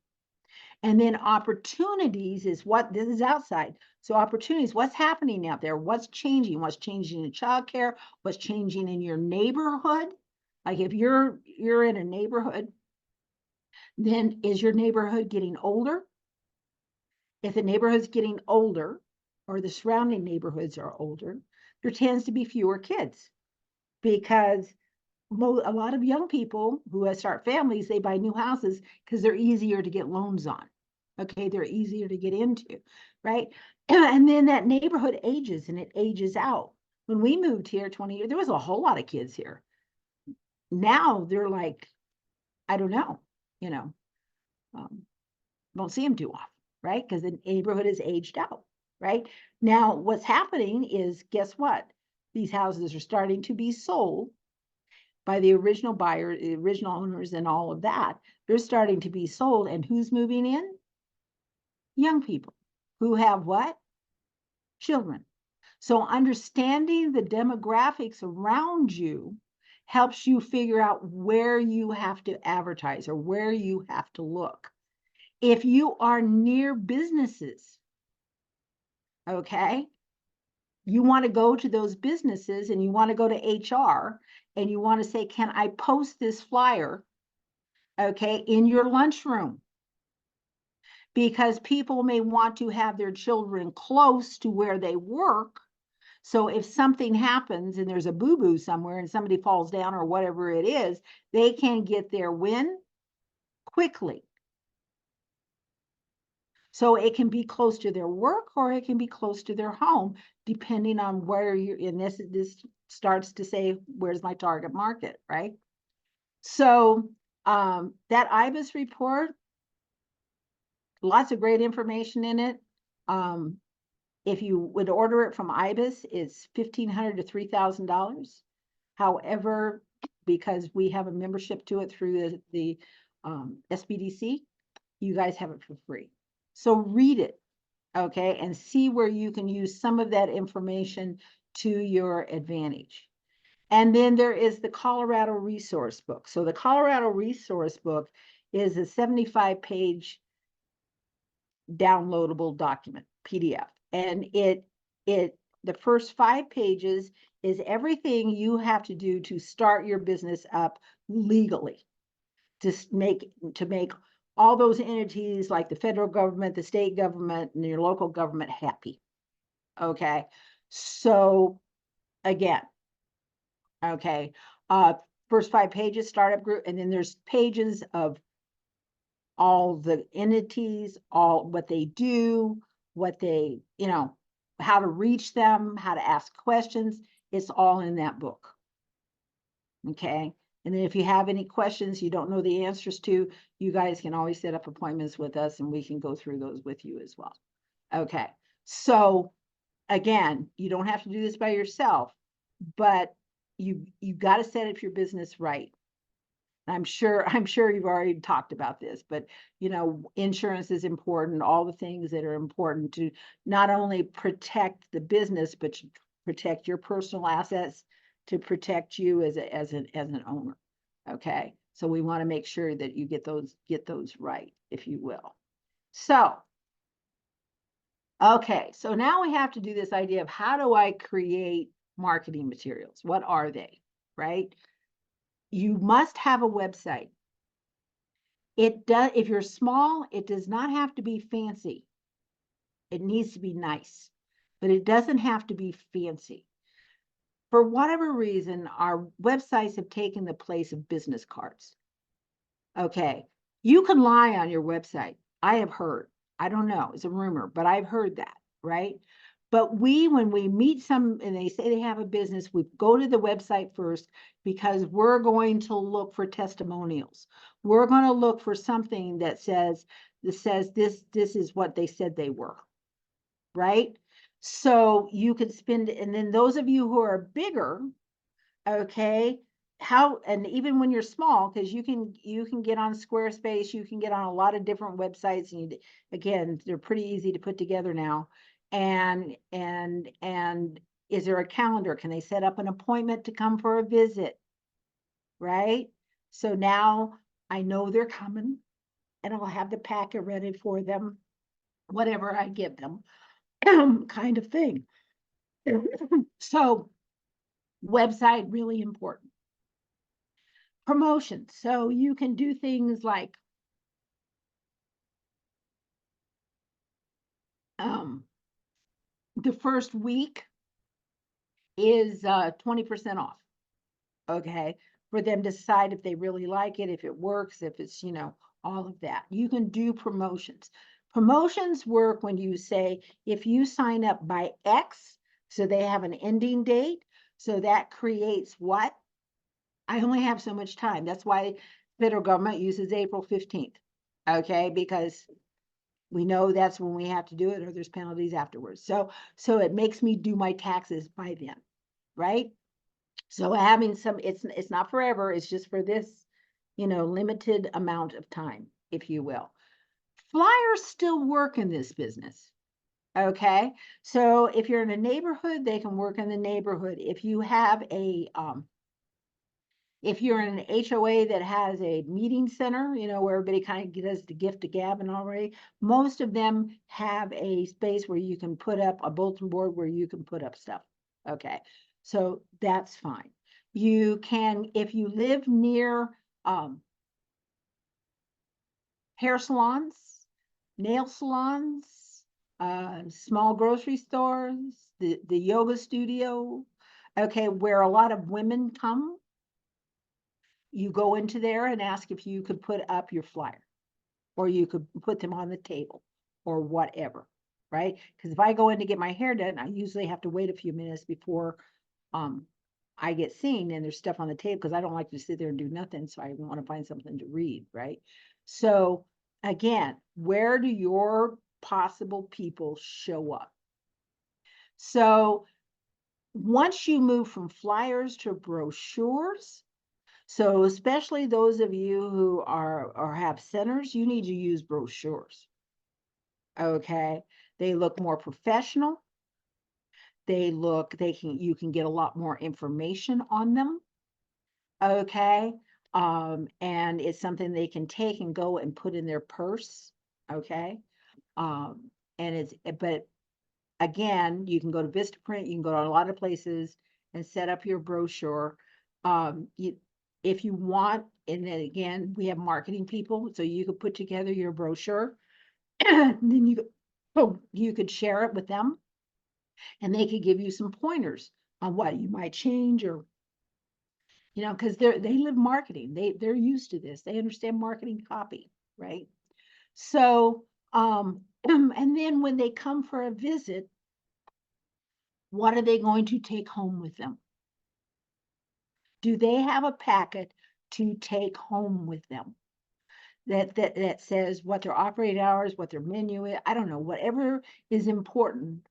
And then opportunities is what this is outside. So opportunities, what's happening out there? What's changing? What's changing in childcare? What's changing in your neighborhood? Like if you're in a neighborhood, then is your neighborhood getting older? If the neighborhood's getting older, or the surrounding neighborhoods are older, there tends to be fewer kids because a lot of young people who start families, they buy new houses because they're easier to get loans on. Okay, they're easier to get into, right? And then that neighborhood ages and it ages out. When we moved here 20 years, there was a whole lot of kids here. Now they're like, I don't know, you know, don't see them too often, right? Because the neighborhood is aged out, right? Now, what's happening is, guess what? These houses are starting to be sold by the original buyer, the original owners, and all of that. They're starting to be sold, and who's moving in? Young people who have what? Children. So understanding the demographics around you helps you figure out where you have to advertise or where you have to look. If you are near businesses, okay, you want to go to those businesses and you want to go to HR and you want to say, can I post this flyer, okay, in your lunchroom? Because people may want to have their children close to where they work. So if something happens and there's a boo-boo somewhere and somebody falls down or whatever it is, they can get there when? Quickly. So it can be close to their work or it can be close to their home, depending on where you're in. This starts to say, where's my target market, right? So that IBIS report, lots of great information in it. If you would order it from IBIS, it's $1,500 to $3,000. However, because we have a membership to it through the SBDC, you guys have it for free. So read it, okay, and see where you can use some of that information to your advantage. And then there is the Colorado Resource Book. So the Colorado Resource Book is a 75-page downloadable document, PDF. And the first 5 pages is everything you have to do to start your business up legally, to make all those entities like the federal government, the state government, and your local government happy. Okay, so again, okay, first 5 pages, startup group, and then there's pages of all the entities, all what they do, what they, you know, how to reach them, how to ask questions. It's all in that book. Okay. And then if you have any questions you don't know the answers to, you guys can always set up appointments with us and we can go through those with you as well. Okay. So again, you don't have to do this by yourself, but you got to set up your business right. I'm sure you've already talked about this, but you know, insurance is important, all the things that are important to not only protect the business, but to protect your personal assets, to protect you as an owner. Okay. So we want to make sure that you get those right, if you will. So, okay, so now we have to do this idea of how do I create marketing materials? What are they, right? You must have a website. It does, if you're small, it does not have to be fancy. It needs to be nice, but it doesn't have to be fancy. For whatever reason, our websites have taken the place of business cards. Okay, you can lie on your website. I have heard, I don't know, it's a rumor, but I've heard that, right? But when we meet some and they say they have a business, we go to the website first because we're going to look for testimonials. We're going to look for something that says this is what they said they were, right? So you could spend, and then those of you who are bigger, okay, and even when you're small, because you can get on Squarespace, you can get on a lot of different websites, and again, they're pretty easy to put together now. And is there a calendar? Can they set up an appointment to come for a visit? Right? So now I know they're coming and I'll have the packet ready for them, whatever I give them, kind of thing. So website, really important. Promotion. So you can do things like the first week is 20% off. okay, for them to decide if they really like it, if it works, if it's, all of that. You can do promotions. Promotions work when you say, if you sign up by X, so they have an ending date, so that creates what? I only have so much time. That's why federal government uses April 15th, okay, because we know that's when we have to do it, or there's penalties afterwards. So it makes me do my taxes by then, right? So having some, it's not forever, it's just for this, limited amount of time, if you will. Flyers still work in this business. Okay, so if you're in a neighborhood, they can work in the neighborhood. If you have if you're in an HOA that has a meeting center, where everybody kind of does the gift to gab and already, most of them have a space where you can put up a bulletin board where you can put up stuff. Okay, so that's fine. You can, if you live near hair salons, nail salons, small grocery stores, the yoga studio, okay, where a lot of women come, you go into there and ask if you could put up your flyer, or you could put them on the table, or whatever, right? Because if I go in to get my hair done, I usually have to wait a few minutes before I get seen, and there's stuff on the table, because I don't like to sit there and do nothing, so I want to find something to read, right? So again, where do your possible people show up? So once you move from flyers to brochures, so especially those of you who are or have centers, you need to use brochures. Okay, they look more professional. You can get a lot more information on them. Okay, and it's something they can take and go and put in their purse. Okay, but again, you can go to Vistaprint, you can go to a lot of places and set up your brochure. If you want, and then again, we have marketing people, so you could put together your brochure, and then you could share it with them, and they could give you some pointers on what you might change, or because they live marketing, they're used to this, they understand marketing copy, right? So and then when they come for a visit, what are they going to take home with them? Do they have a packet to take home with them that says what their operating hours, what their menu is? I don't know, whatever is important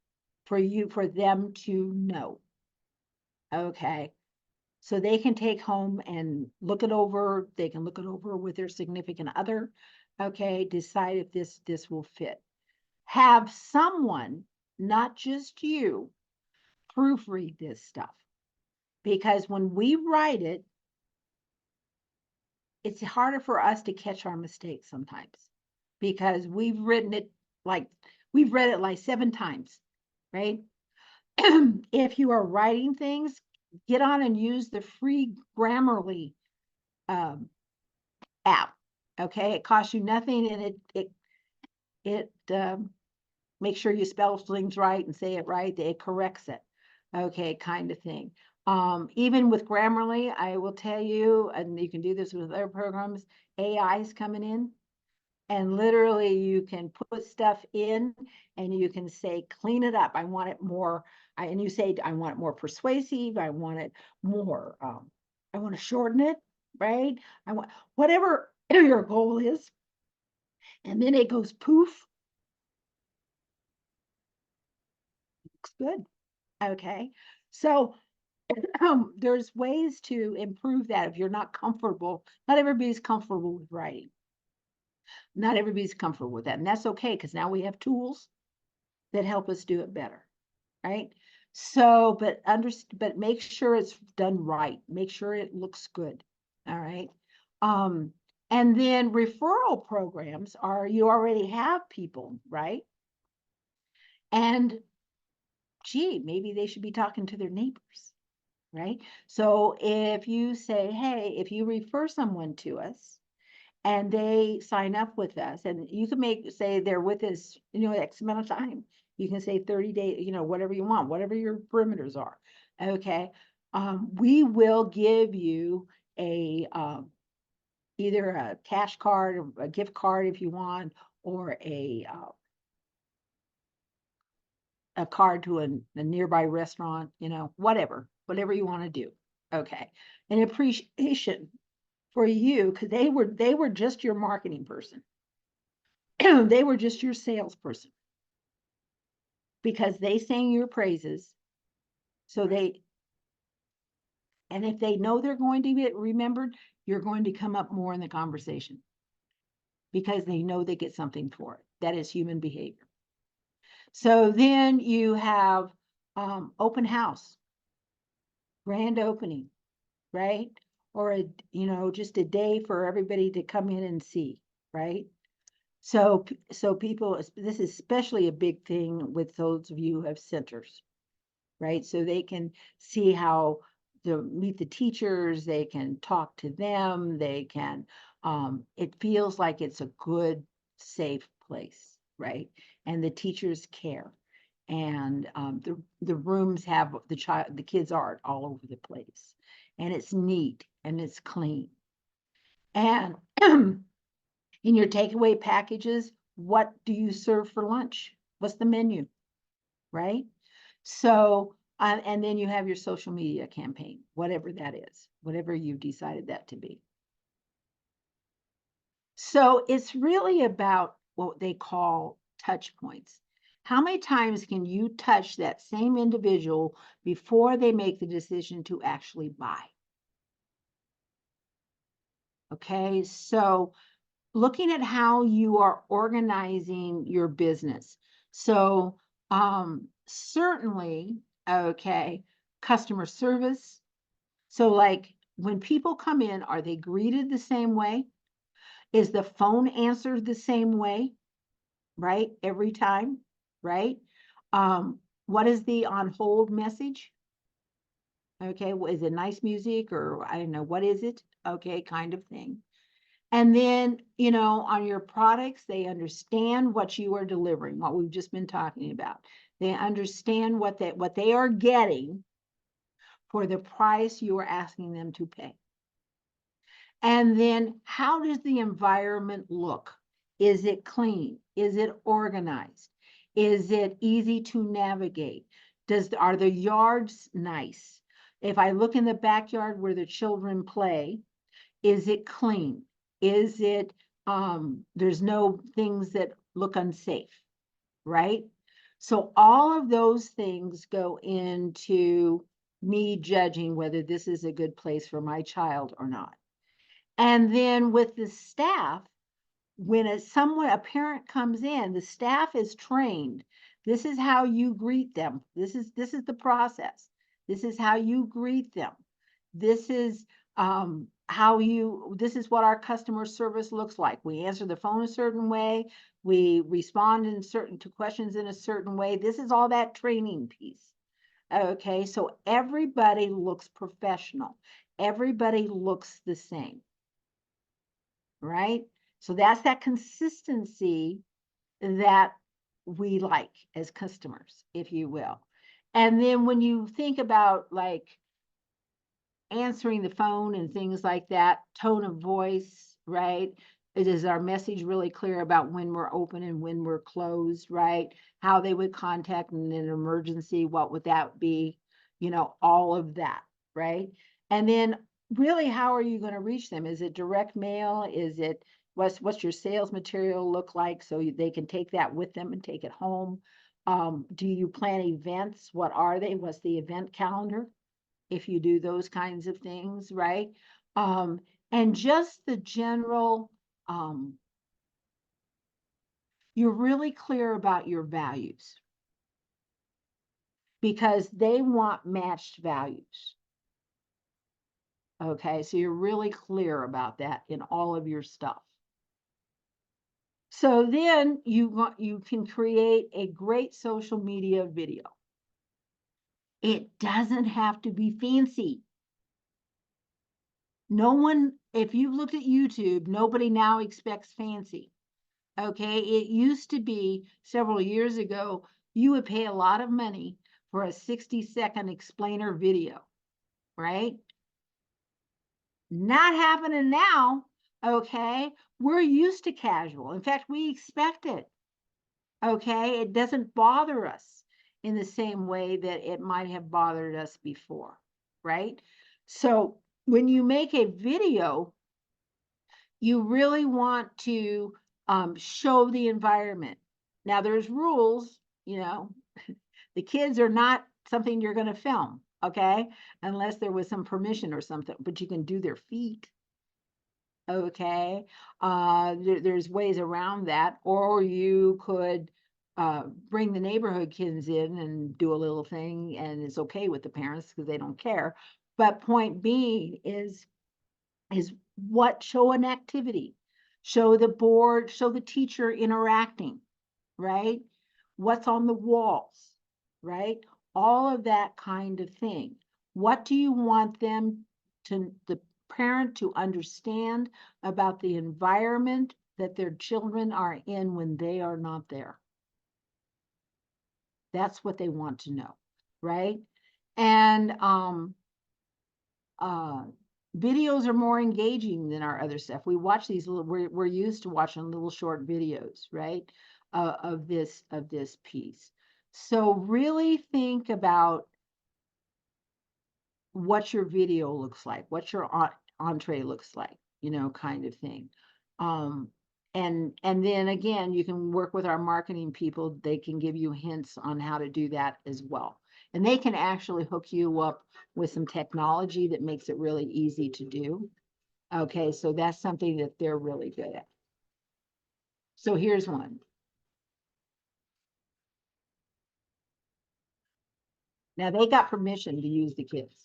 for them to know. Okay, so they can take home and look it over. They can look it over with their significant other. Okay, decide if this will fit. Have someone, not just you, proofread this stuff. Because when we write it, it's harder for us to catch our mistakes sometimes, because we've read it like 7 times, right? If you are writing things, get on and use the free Grammarly app. Okay, it costs you nothing, and it makes sure you spell things right and say it right. It corrects it. Okay, kind of thing. Even with Grammarly, I will tell you, and you can do this with other programs, AI is coming in, and literally you can put stuff in and you can say, clean it up. I want it more, and you say, I want it more persuasive. I want it more, I want to shorten it, right? I want whatever your goal is. And then it goes poof. Looks good. Okay. So there's ways to improve that if you're not comfortable. Not everybody's comfortable with writing. Not everybody's comfortable with that. And that's okay, because now we have tools that help us do it better. Right? So, but make sure it's done right. Make sure it looks good. All right. And then referral programs are, you already have people, right? And gee, maybe they should be talking to their neighbors, right? So if you say, hey, if you refer someone to us and they sign up with us, and you can say they're with us, X amount of time. You can say 30 days, whatever you want, whatever your perimeters are. Okay. we will give you either a cash card or a gift card if you want, or a card to a nearby restaurant, whatever you want to do. Okay. An appreciation for you, because they were just your marketing person. They were just your salesperson, because they sang your praises. And if they know they're going to get remembered, you're going to come up more in the conversation, because they know they get something for it. That is human behavior. So then you have open house, grand opening, right? Or just a day for everybody to come in and see, right? So people, this is especially a big thing with those of you who have centers, right? So they can see how to meet the teachers, they can talk to them, they can, it feels like it's a good, safe place, right? And the teachers care. And the rooms have the kids' art all over the place. And it's neat and it's clean. And in your takeaway packages, what do you serve for lunch? What's the menu, right? So, and then you have your social media campaign, whatever that is, whatever you've decided that to be. So it's really about what they call touch points. How many times can you touch that same individual before they make the decision to actually buy? Okay, so looking at how you are organizing your business. So certainly, okay, customer service. So like when people come in, are they greeted the same way? Is the phone answered the same way? Right? Every time, right? What is the on hold message? Okay, is it nice music, or I don't know, what is it? Okay, kind of thing. And then, on your products, they understand what you are delivering, what we've just been talking about. They understand what they are getting for the price you are asking them to pay. And then how does the environment look? Is it clean? Is it organized? Is it easy to navigate? Are the yards nice? If I look in the backyard where the children play, is it clean? Is it, there's no things that look unsafe, right? So all of those things go into me judging whether this is a good place for my child or not. And then with the staff, when a parent comes in, the staff is trained. This is how you greet them. This is the process. This is how you greet them. This is this is what our customer service looks like. We answer the phone a certain way. We respond to questions in a certain way. This is all that training piece. Okay, so everybody looks professional. Everybody looks the same, right? So that's that consistency that we like as customers, if you will. And then when you think about like answering the phone and things like that, tone of voice, right? Is our message really clear about when we're open and when we're closed, right? How they would contact in an emergency, what would that be? All of that, right? And then really, how are you going to reach them? Is it direct mail? Is it what's your sales material look like so they can take that with them and take it home? Do you plan events? What are they? What's the event calendar? If you do those kinds of things, right? And just the general, you're really clear about your values, because they want matched values. Okay, so you're really clear about that in all of your stuff. So then you can create a great social media video. It doesn't have to be fancy. No one, if you've looked at YouTube, nobody now expects fancy. Okay, it used to be several years ago, you would pay a lot of money for a 60-second explainer video. right? Not happening now, okay? We're used to casual. In fact, we expect it, okay? It doesn't bother us in the same way that it might have bothered us before, right? So when you make a video, you really want to show the environment. Now there's rules, you know, the kids are not something you're going to film, okay? Unless there was some permission or something, but you can do their feet, okay? There's ways around that, or you could bring the neighborhood kids in and do a little thing, and it's okay with the parents because they don't care. But point being is what, show an activity, show the board, show the teacher interacting, right? What's on the walls, right? All of that kind of thing. What do you want them to, the parent to understand about the environment that their children are in when they are not there? That's what they want to know, right? And videos are more engaging than our other stuff. We watch these little, we're used to watching little short videos, right? Of this piece. So really think about what your video looks like, what your entree looks like, you know, kind of thing. And then again, you can work with our marketing people. They can give you hints on how to do that as well. And they can actually hook you up with some technology that makes it really easy to do. Okay, so that's something that they're really good at. So here's one. Now they got permission to use the kids.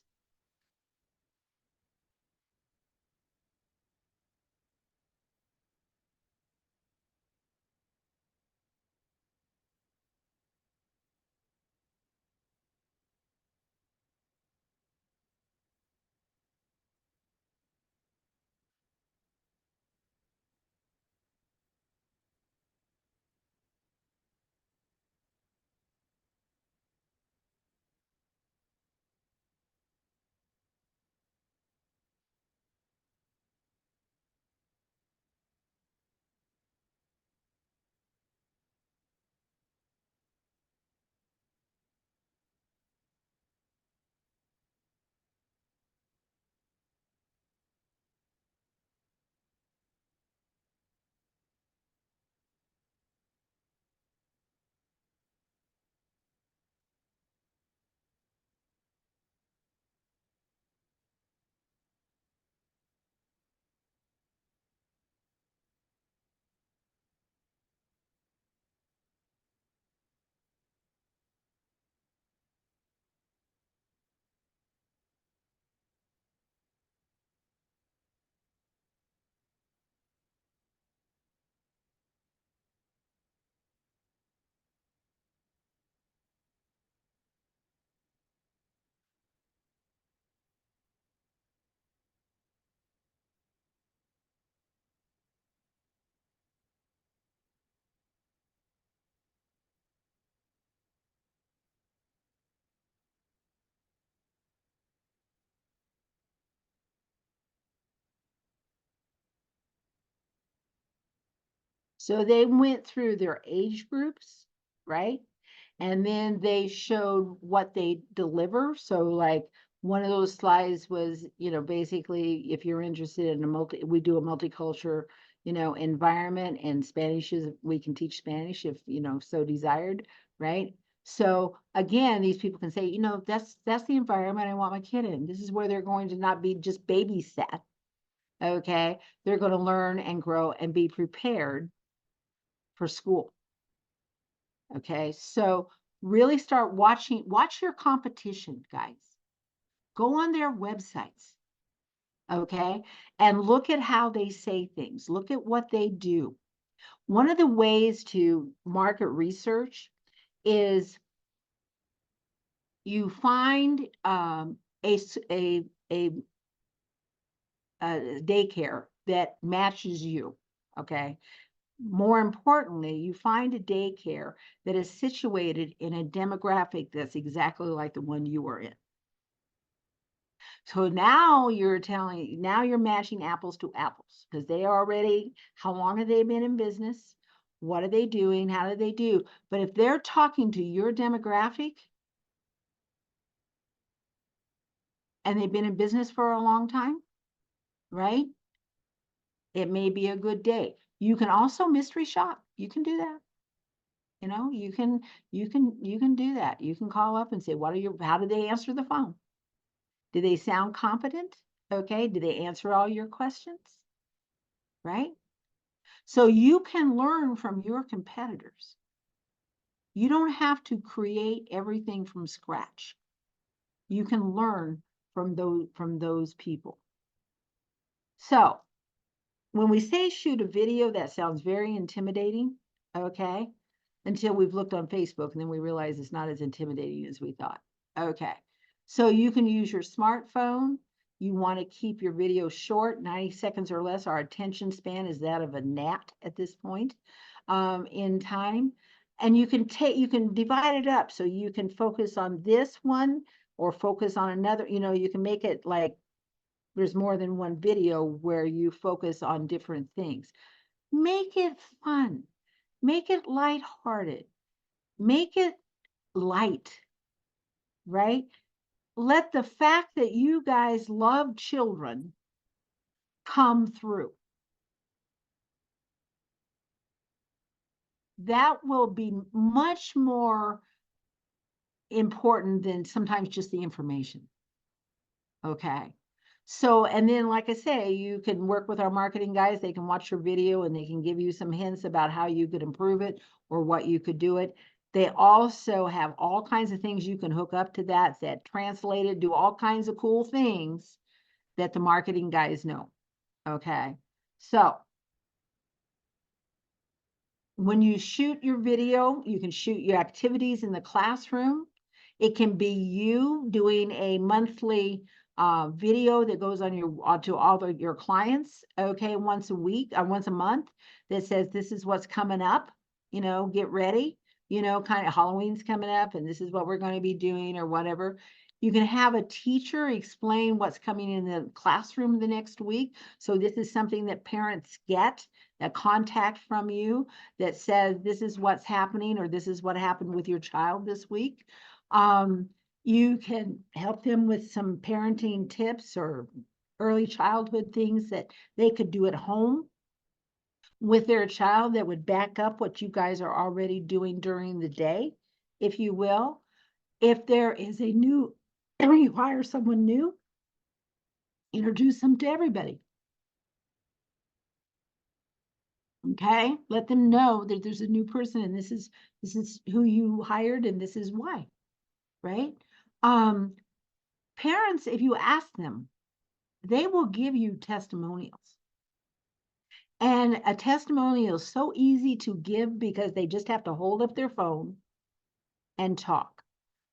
So they went through their age groups, right? And then they showed what they deliver. So like one of those slides was, you know, basically if you're interested in we do a multicultural, you know, environment, and Spanish is, we can teach Spanish if, you know, so desired, right? So again, these people can say, you know, that's the environment I want my kid in. This is where they're going to not be just babysat. Okay. They're going to learn and grow and be prepared for school. Okay, so really start watch your competition, guys. Go on their websites, okay, and look at how they say things. Look at what they do. One of the ways to market research is you find a daycare that matches you, okay? More importantly, you find a daycare that is situated in a demographic that's exactly like the one you are in. So now now you're matching apples to apples because they already, how long have they been in business? What are they doing? How do they do? But if they're talking to your demographic and they've been in business for a long time, right? It may be a good day. You can also mystery shop. You can do that. You know, you can do that. You can call up and say, how do they answer the phone? Do they sound competent? Okay. Do they answer all your questions? Right? So you can learn from your competitors. You don't have to create everything from scratch. You can learn from those people. So when we say shoot a video, that sounds very intimidating, okay? Until we've looked on Facebook and then we realize it's not as intimidating as we thought. Okay, so you can use your smartphone. You want to keep your video short, 90 seconds or less. Our attention span is that of a gnat at this point in time. And you can divide it up so you can focus on this one or focus on another. You know, you can make it like there's more than one video where you focus on different things. Make it fun. Make it lighthearted. Make it light, right? Let the fact that you guys love children come through. That will be much more important than sometimes just the information. Okay. So, and then, like I say, you can work with our marketing guys. They can watch your video and they can give you some hints about how you could improve it or what you could do it. They also have all kinds of things you can hook up to that translate it, do all kinds of cool things that the marketing guys know. Okay. So when you shoot your video, you can shoot your activities in the classroom. It can be you doing a monthly video that goes on onto all of your clients, okay, once a week or once a month, that says this is what's coming up, you know, get ready, you know, kind of Halloween's coming up and this is what we're going to be doing or whatever. You can have a teacher explain what's coming in the classroom the next week. So this is something that parents get, a contact from you that says this is what's happening or this is what happened with your child this week. You can help them with some parenting tips or early childhood things that they could do at home with their child that would back up what you guys are already doing during the day, if you will. If there is a new, you hire someone new, introduce them to everybody. Okay, let them know that there's a new person and this is who you hired and this is why, right? Parents, if you ask them, they will give you testimonials. And a testimonial is so easy to give because they just have to hold up their phone and talk.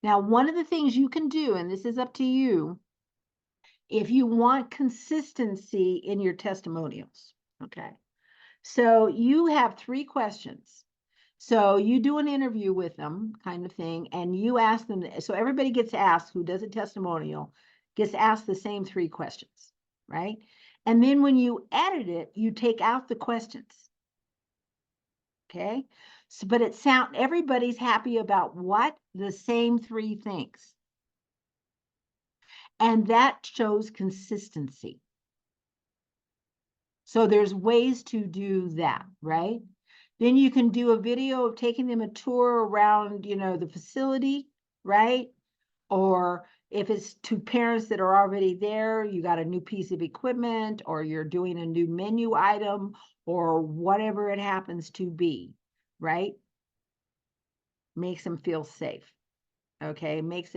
Now, one of the things you can do, and this is up to you, if you want consistency in your testimonials, okay? So you have 3 questions. So you do an interview with them kind of thing, and you ask them, so everybody gets asked who does a testimonial, gets asked the same 3 questions, right? And then when you edit it, you take out the questions. Okay? So, but everybody's happy about what? The same 3 things. And that shows consistency. So there's ways to do that, right? Then you can do a video of taking them a tour around, you know, the facility, right? Or if it's to parents that are already there, you got a new piece of equipment, or you're doing a new menu item, or whatever it happens to be, right? Makes them feel safe. Okay, makes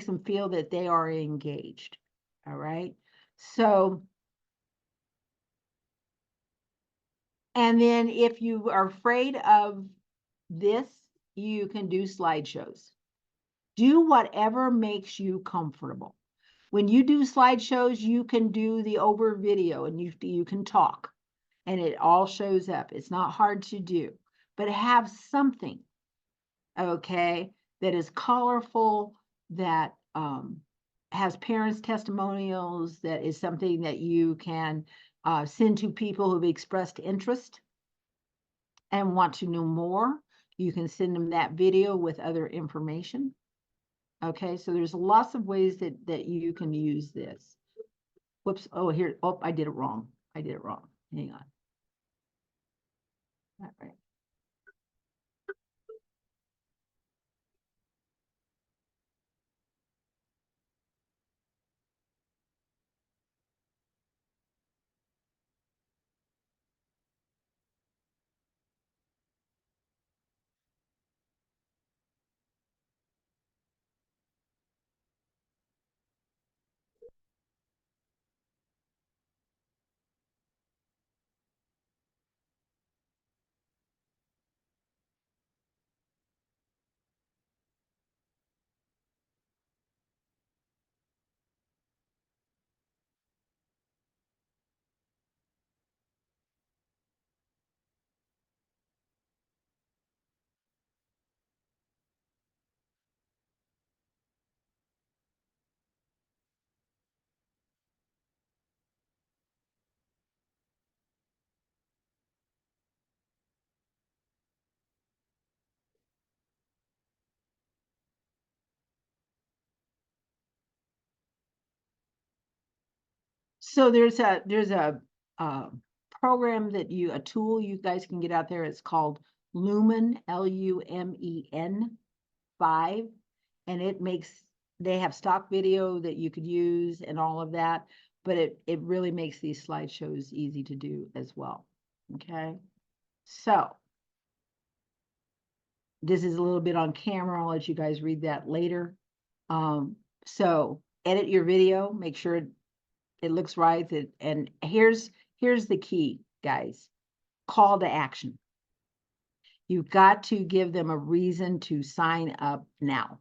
them feel that they are engaged. All right. So, and then if you are afraid of this, you can do slideshows. Do whatever makes you comfortable. When you do slideshows, you can do the over video and you can talk and it all shows up. It's not hard to do, but have something, okay, that is colorful, that has parents' testimonials that is something that you can send to people who've expressed interest and want to know more. You can send them that video with other information. Okay, so there's lots of ways that you can use this. Whoops, oh, here, oh, I did it wrong. I did it wrong. Hang on. All right. So there's a program that a tool you guys can get out there. It's called Lumen, Lumen 5, and they have stock video that you could use and all of that, but it really makes these slideshows easy to do as well. Okay, so this is a little bit on camera. I'll let you guys read that later. So edit your video, make sure it looks right. And here's the key, guys. Call to action. You've got to give them a reason to sign up now.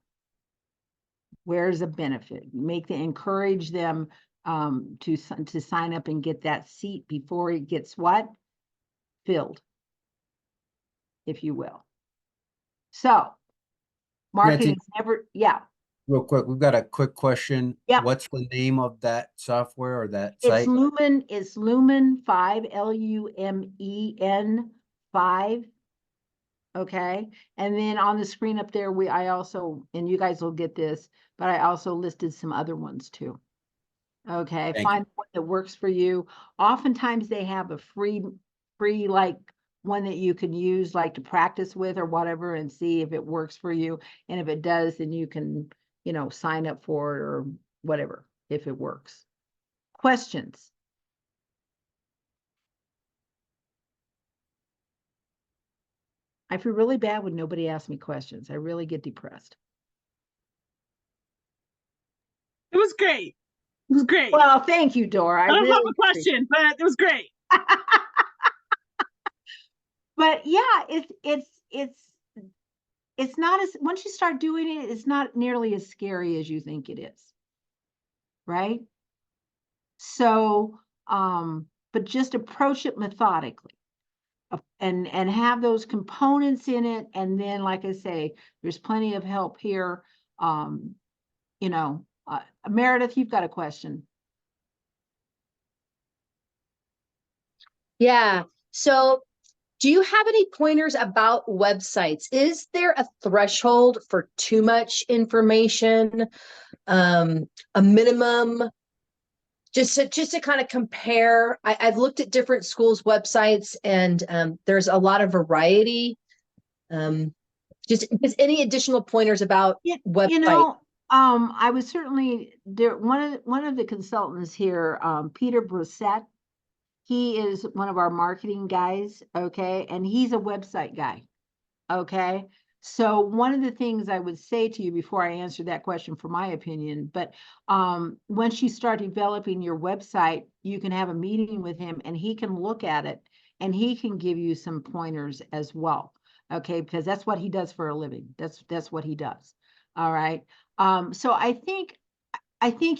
Where's the benefit? Encourage them to sign up and get that seat before it gets what? Filled, if you will. So marketing never, yeah. Real quick, we've got a quick question. Yep. What's the name of that software or that It's site? it's Lumen 5, Lumen 5. Okay, and then on the screen up there, I also, and you guys will get this, but I also listed some other ones too. Okay, Thank find one that works for you. Oftentimes they have a free like one that you can use like to practice with or whatever and see if it works for you. And if it does, then you can, sign up for it or whatever, if it works. Questions? I feel really bad when nobody asks me questions. I really get depressed. It was great. It was great. Well, thank you, Dora. I don't really have a question, but it was great. But yeah, it's not as, once you start doing it, it's not nearly as scary as you think it is. Right? So, but just approach it methodically. And have those components in it. And then, like I say, there's plenty of help here. Meredith, you've got a question. Yeah. So do you have any pointers about websites? Is there a threshold for too much information? A minimum? Just to kind of compare, I've looked at different schools' websites and there's a lot of variety. Just any additional pointers about website? I was certainly there. One of the consultants here, Peter Brissett, he is one of our marketing guys. Okay. And he's a website guy. Okay. So one of the things I would say to you before I answer that question, for my opinion, but once you start developing your website, you can have a meeting with him and he can look at it and he can give you some pointers as well. Okay. Because that's what he does for a living. That's what he does. All right. So I think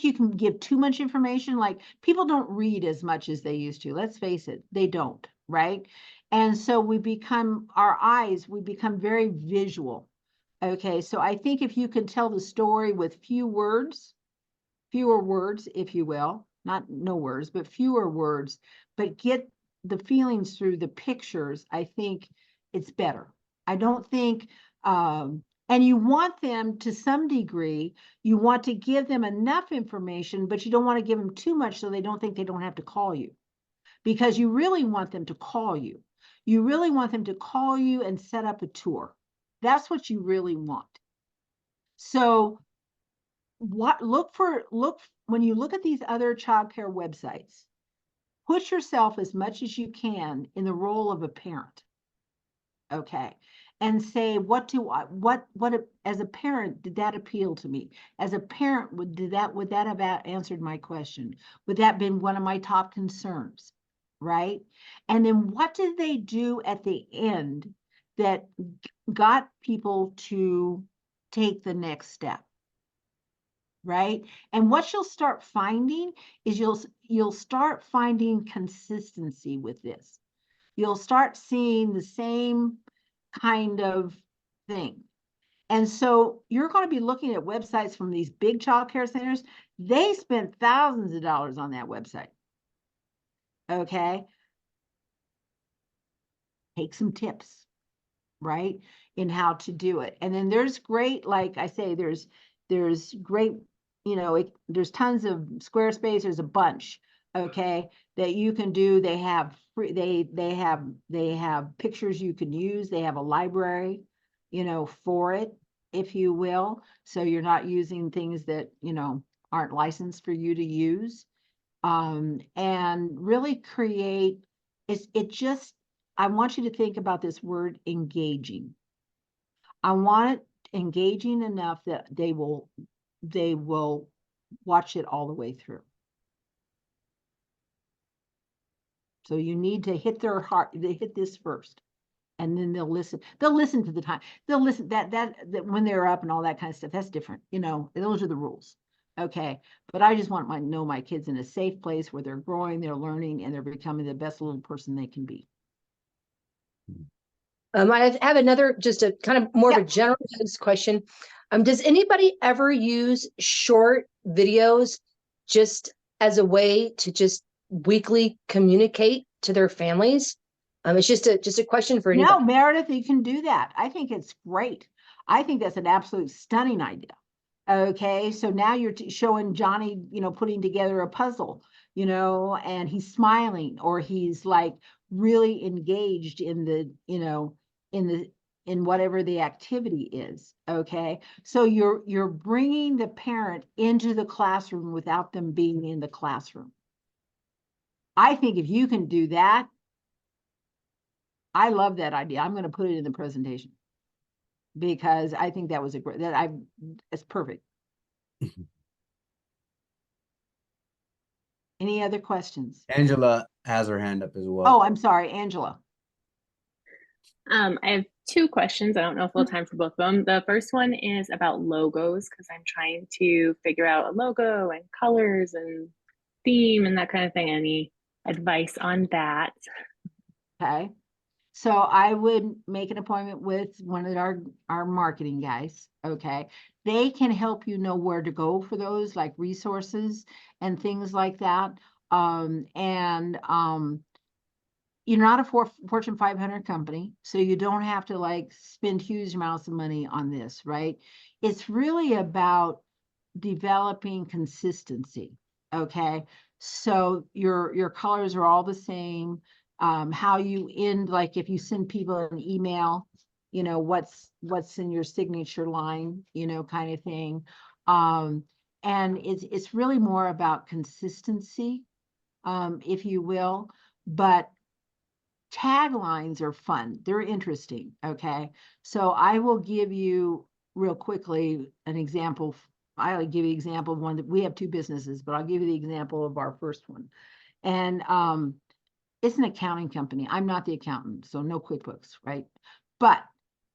you can give too much information. Like, people don't read as much as they used to. Let's face it, they don't, right? And so we become very visual. Okay, so I think if you can tell the story with few words, fewer words, if you will, not no words, but fewer words, but get the feelings through the pictures, I think it's better. I don't think, and you want them to some degree, you want to give them enough information, but you don't want to give them too much so they don't think they don't have to call you, because you really want them to call you. You really want them to call you and set up a tour. That's what you really want. So look when you look at these other childcare websites, put yourself as much as you can in the role of a parent. Okay. And say, what as a parent, did that appeal to me? As a parent, would that have answered my question? Would that have been one of my top concerns? Right? And then what did they do at the end that got people to take the next step? Right? And what you'll start finding is you'll start finding consistency with this. You'll start seeing the same kind of thing. And so you're going to be looking at websites from these big child care centers. They spent thousands of dollars on that website. Okay. Take some tips, right, in how to do it. And then there's great, like I say, there's great, there's tons of Squarespace. There's a bunch, okay, that you can do. They have free, they have pictures you can use. They have a library, for it, if you will. So you're not using things that, aren't licensed for you to use. And really create, I want you to think about this word engaging. I want it engaging enough that they will watch it all the way through. So you need to hit their heart, they hit this first, and then they'll listen. They'll listen to the time. They'll listen that when they're up and all that kind of stuff. That's different. Those are the rules. Okay. But I just want to know my kids in a safe place where they're growing, they're learning, and they're becoming the best little person they can be. I have another, just a kind of more of a general question. Does anybody ever use short videos just as a way to just weekly communicate to their families? It's just a question for anybody. No, Meredith, you can do that. I think it's great. I think that's an absolute stunning idea. Okay, so now you're showing Johnny, putting together a puzzle, and he's smiling, or he's like really engaged in the, in whatever the activity is. Okay, so you're bringing the parent into the classroom without them being in the classroom. I think if you can do that, I love that idea. I'm going to put it in the presentation because I think that was it's perfect. Any other questions? Angela has her hand up as well. Oh, I'm sorry, Angela. I have two questions. I don't know if we'll have time for both of them. The first one is about logos, because I'm trying to figure out a logo and colors and theme and that kind of thing. Any advice on that? Okay. So I would make an appointment with one of our marketing guys. Okay. They can help you know where to go for those, like resources and things like that. You're not a Fortune 500 company, so you don't have to like spend huge amounts of money on this, right? It's really about developing consistency. Okay. So your colors are all the same. How you end, like if you send people an email, what's in your signature line, kind of thing. And it's really more about consistency, if you will, but taglines are fun. They're interesting. Okay. So I will give you real quickly an example. I'll give you an example of one that we have two businesses, but I'll give you the example of our first one. And, it's an accounting company. I'm not the accountant, so no QuickBooks, right? But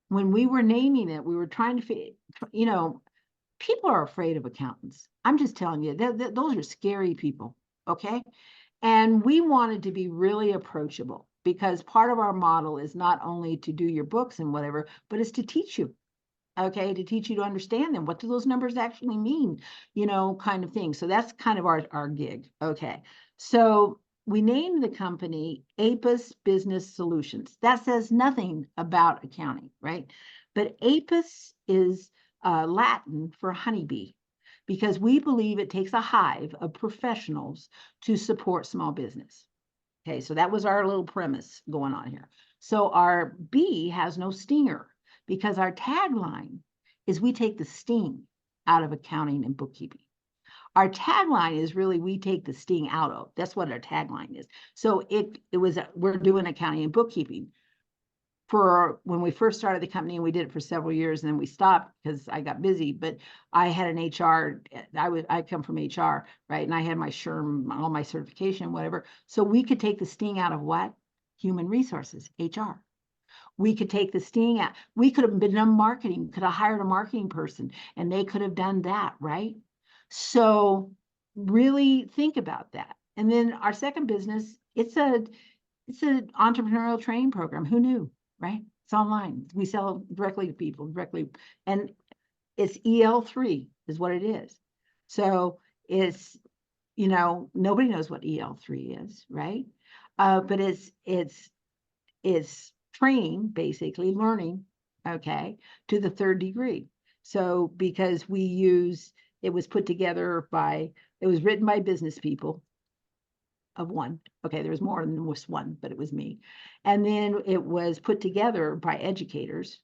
when we were naming it, we were trying to, people are afraid of accountants. I'm just telling you, those are scary people, okay? And we wanted to be really approachable because part of our model is not only to do your books and whatever, but it's to teach you, okay, to teach you to understand them. What do those numbers actually mean? Kind of thing. So that's kind of our gig. Okay. So we named the company APUS Business Solutions. That says nothing about accounting, right? But APUS is Latin for honeybee, because we believe it takes a hive of professionals to support small business. Okay, so that was our little premise going on here. So our bee has no stinger, because our tagline is we take the sting out of accounting and bookkeeping. Our tagline is really we take the sting out of. That's what our tagline is. So we're doing accounting and bookkeeping. For when we first started the company, and we did it for several years, and then we stopped because I got busy. But I had an HR. I come from HR, right? And I had my SHRM, all my certification, whatever. So we could take the sting out of what? Human resources, HR. We could take the sting out. We could have been done marketing, could have hired a marketing person, and they could have done that, right? So really think about that. And then our second business, it's an entrepreneurial training program. Who knew, right? It's online. We sell directly to people, and it's EL3 is what it is. So it's, nobody knows what EL3 is, right? But it's training, basically learning, okay, to the third degree. So because it was written by business people of one. Okay, there was more than just one, but it was me. And then it was put together by educators.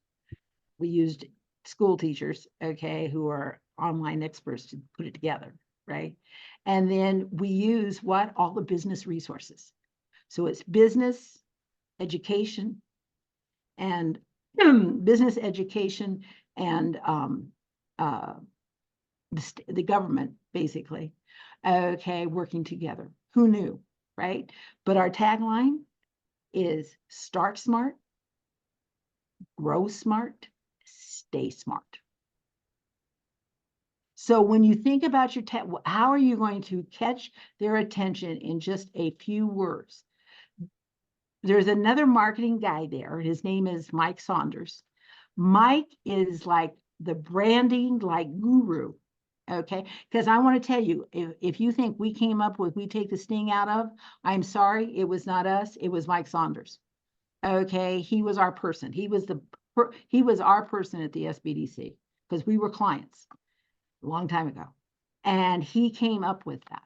We used school teachers, okay, who are online experts to put it together, right? And then we use all the business resources. So it's business education and business education and the government, basically, okay, working together. Who knew, right? But our tagline is start smart, grow smart, stay smart. So when you think about how are you going to catch their attention in just a few words? There's another marketing guy there. His name is Mike Saunders. Mike is like the branding guru. Okay, because I want to tell you, if you think we came up with we take the sting out of, I'm sorry, it was not us, it was Mike Saunders. Okay, he was our person. He was our person at the SBDC, because we were clients a long time ago, and he came up with that.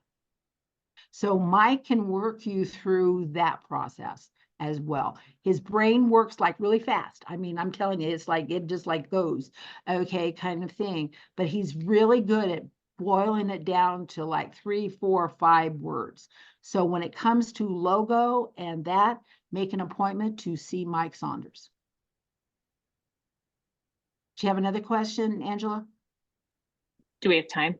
So Mike can work you through that process as well. His brain works really fast. I mean, I'm telling you, it's it just goes, okay, kind of thing. But he's really good at boiling it down to 3, 4, 5 words. So when it comes to logo and that, make an appointment to see Mike Saunders. Do you have another question, Angela? Do we have time?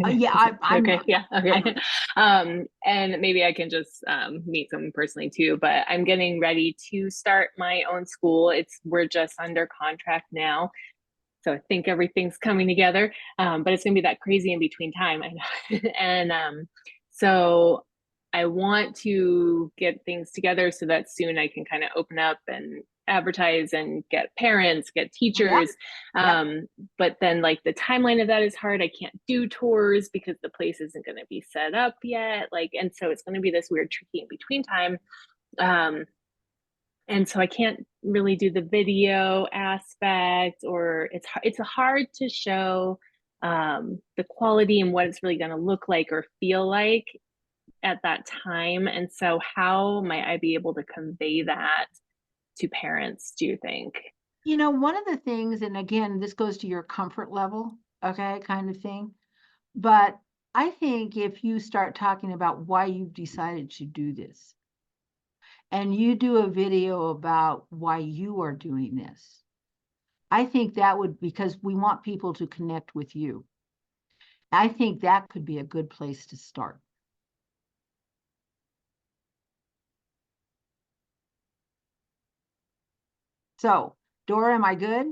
Yeah, I'm okay. Yeah. Okay. And maybe I can just meet someone personally too. But I'm getting ready to start my own school. We're just under contract now, so I think everything's coming together. But it's gonna be that crazy in between time. I know. And so I want to get things together so that soon I can kind of open up and advertise and get parents, get teachers. But then the timeline of that is hard. I can't do tours because the place isn't going to be set up yet. And so it's going to be this weird tricky in between time. And so I can't really do the video aspect, or it's hard to show the quality and what it's really going to look like or feel like at that time. And so how might I be able to convey that to parents, do you think? One of the things, and again, this goes to your comfort level, okay, kind of thing. But I think if you start talking about why you've decided to do this, and you do a video about why you are doing this, I think that would, because we want people to connect with you. I think that could be a good place to start. So, Dora, am I good?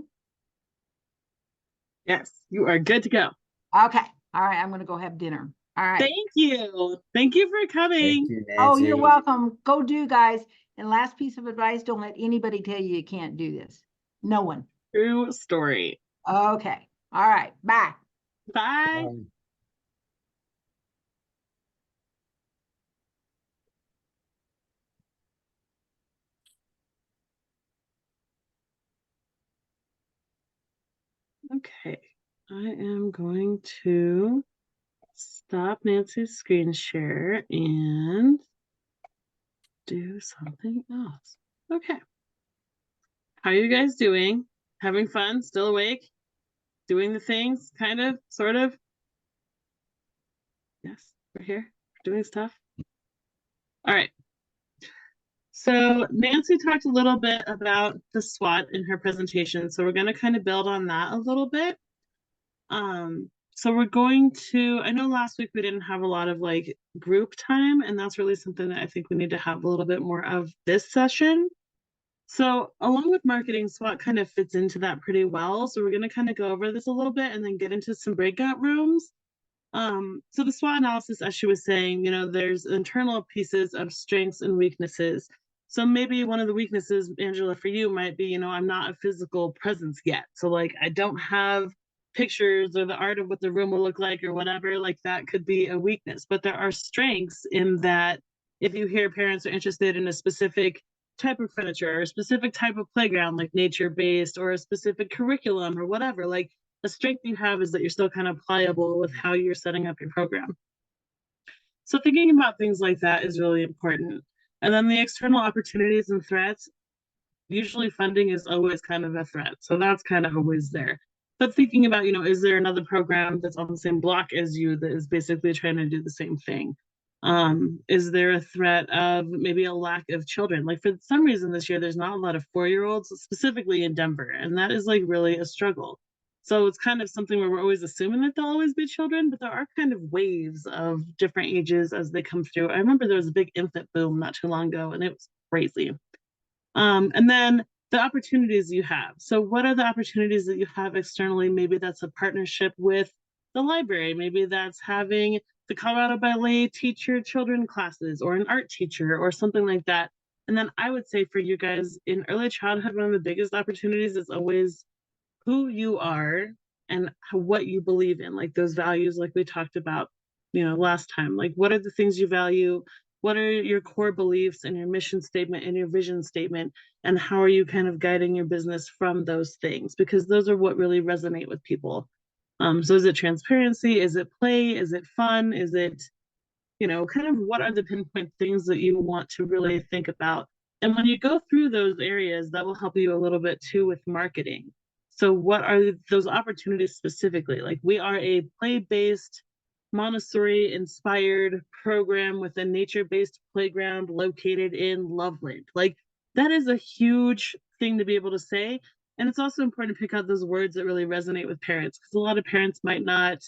Yes, you are good to go. Okay. All right. I'm going to go have dinner. All right. Thank you. Thank you for coming. Thank you, Oh, you're Nancy. welcome. Go do, guys. And last piece of advice, don't let anybody tell you you can't do this. No one. True story. Okay. All right. Bye. Bye. Okay, I am going to stop Nancy's screen share and do something else. Okay. How are you guys doing? Having fun? Still awake? Doing the things? Kind of? Sort of? Yes, we're here. Doing stuff. All right. So Nancy talked a little bit about the SWOT in her presentation. So we're going to kind of build on that a little bit. So we're going to, I know last week we didn't have a lot of like group time, and that's really something that I think we need to have a little bit more of this session. So along with marketing, SWOT kind of fits into that pretty well. So we're going to kind of go over this a little bit and then get into some breakout rooms. So the SWOT analysis, as she was saying, you know, there's internal pieces of strengths and weaknesses. So maybe one of the weaknesses, Angela, for you might be, you know, I'm not a physical presence yet. So like I don't have pictures or the art of what the room will look like or whatever, like that could be a weakness. But there are strengths in that if you hear parents are interested in a specific type of furniture or a specific type of playground, like nature-based, or a specific curriculum or whatever, like the strength you have is that you're still kind of pliable with how you're setting up your program. So thinking about things like that is really important. And then the external opportunities and threats, usually funding is always kind of a threat. So that's kind of always there. But thinking about, you know, is there another program that's on the same block as you that is basically trying to do the same thing? Is there a threat of maybe a lack of children? Like for some reason this year, there's not a lot of 4-year-olds, specifically in Denver. And that is like really a struggle. So it's kind of something where we're always assuming that there'll always be children, but there are kind of waves of different ages as they come through. I remember there was a big infant boom not too long ago, and it was crazy. And then the opportunities you have. So what are the opportunities that you have externally? Maybe that's a partnership with the library. Maybe that's having the Colorado Ballet teach your children classes, or an art teacher or something like that. And then I would say for you guys in early childhood, one of the biggest opportunities is always who you are and what you believe in, like those values, like we talked about, you know, last time. Like, what are the things you value? What are your core beliefs and your mission statement and your vision statement? And how are you kind of guiding your business from those things? Because those are what really resonate with people. So is it transparency? Is it play? Is it fun? Is it, you know, kind of what are the pinpoint things that you want to really think about? And when you go through those areas, that will help you a little bit too with marketing. So what are those opportunities specifically? Like we are a play-based, Montessori inspired program with a nature-based playground located in Loveland. Like that is a huge thing to be able to say. And it's also important to pick out those words that really resonate with parents, because a lot of parents might not,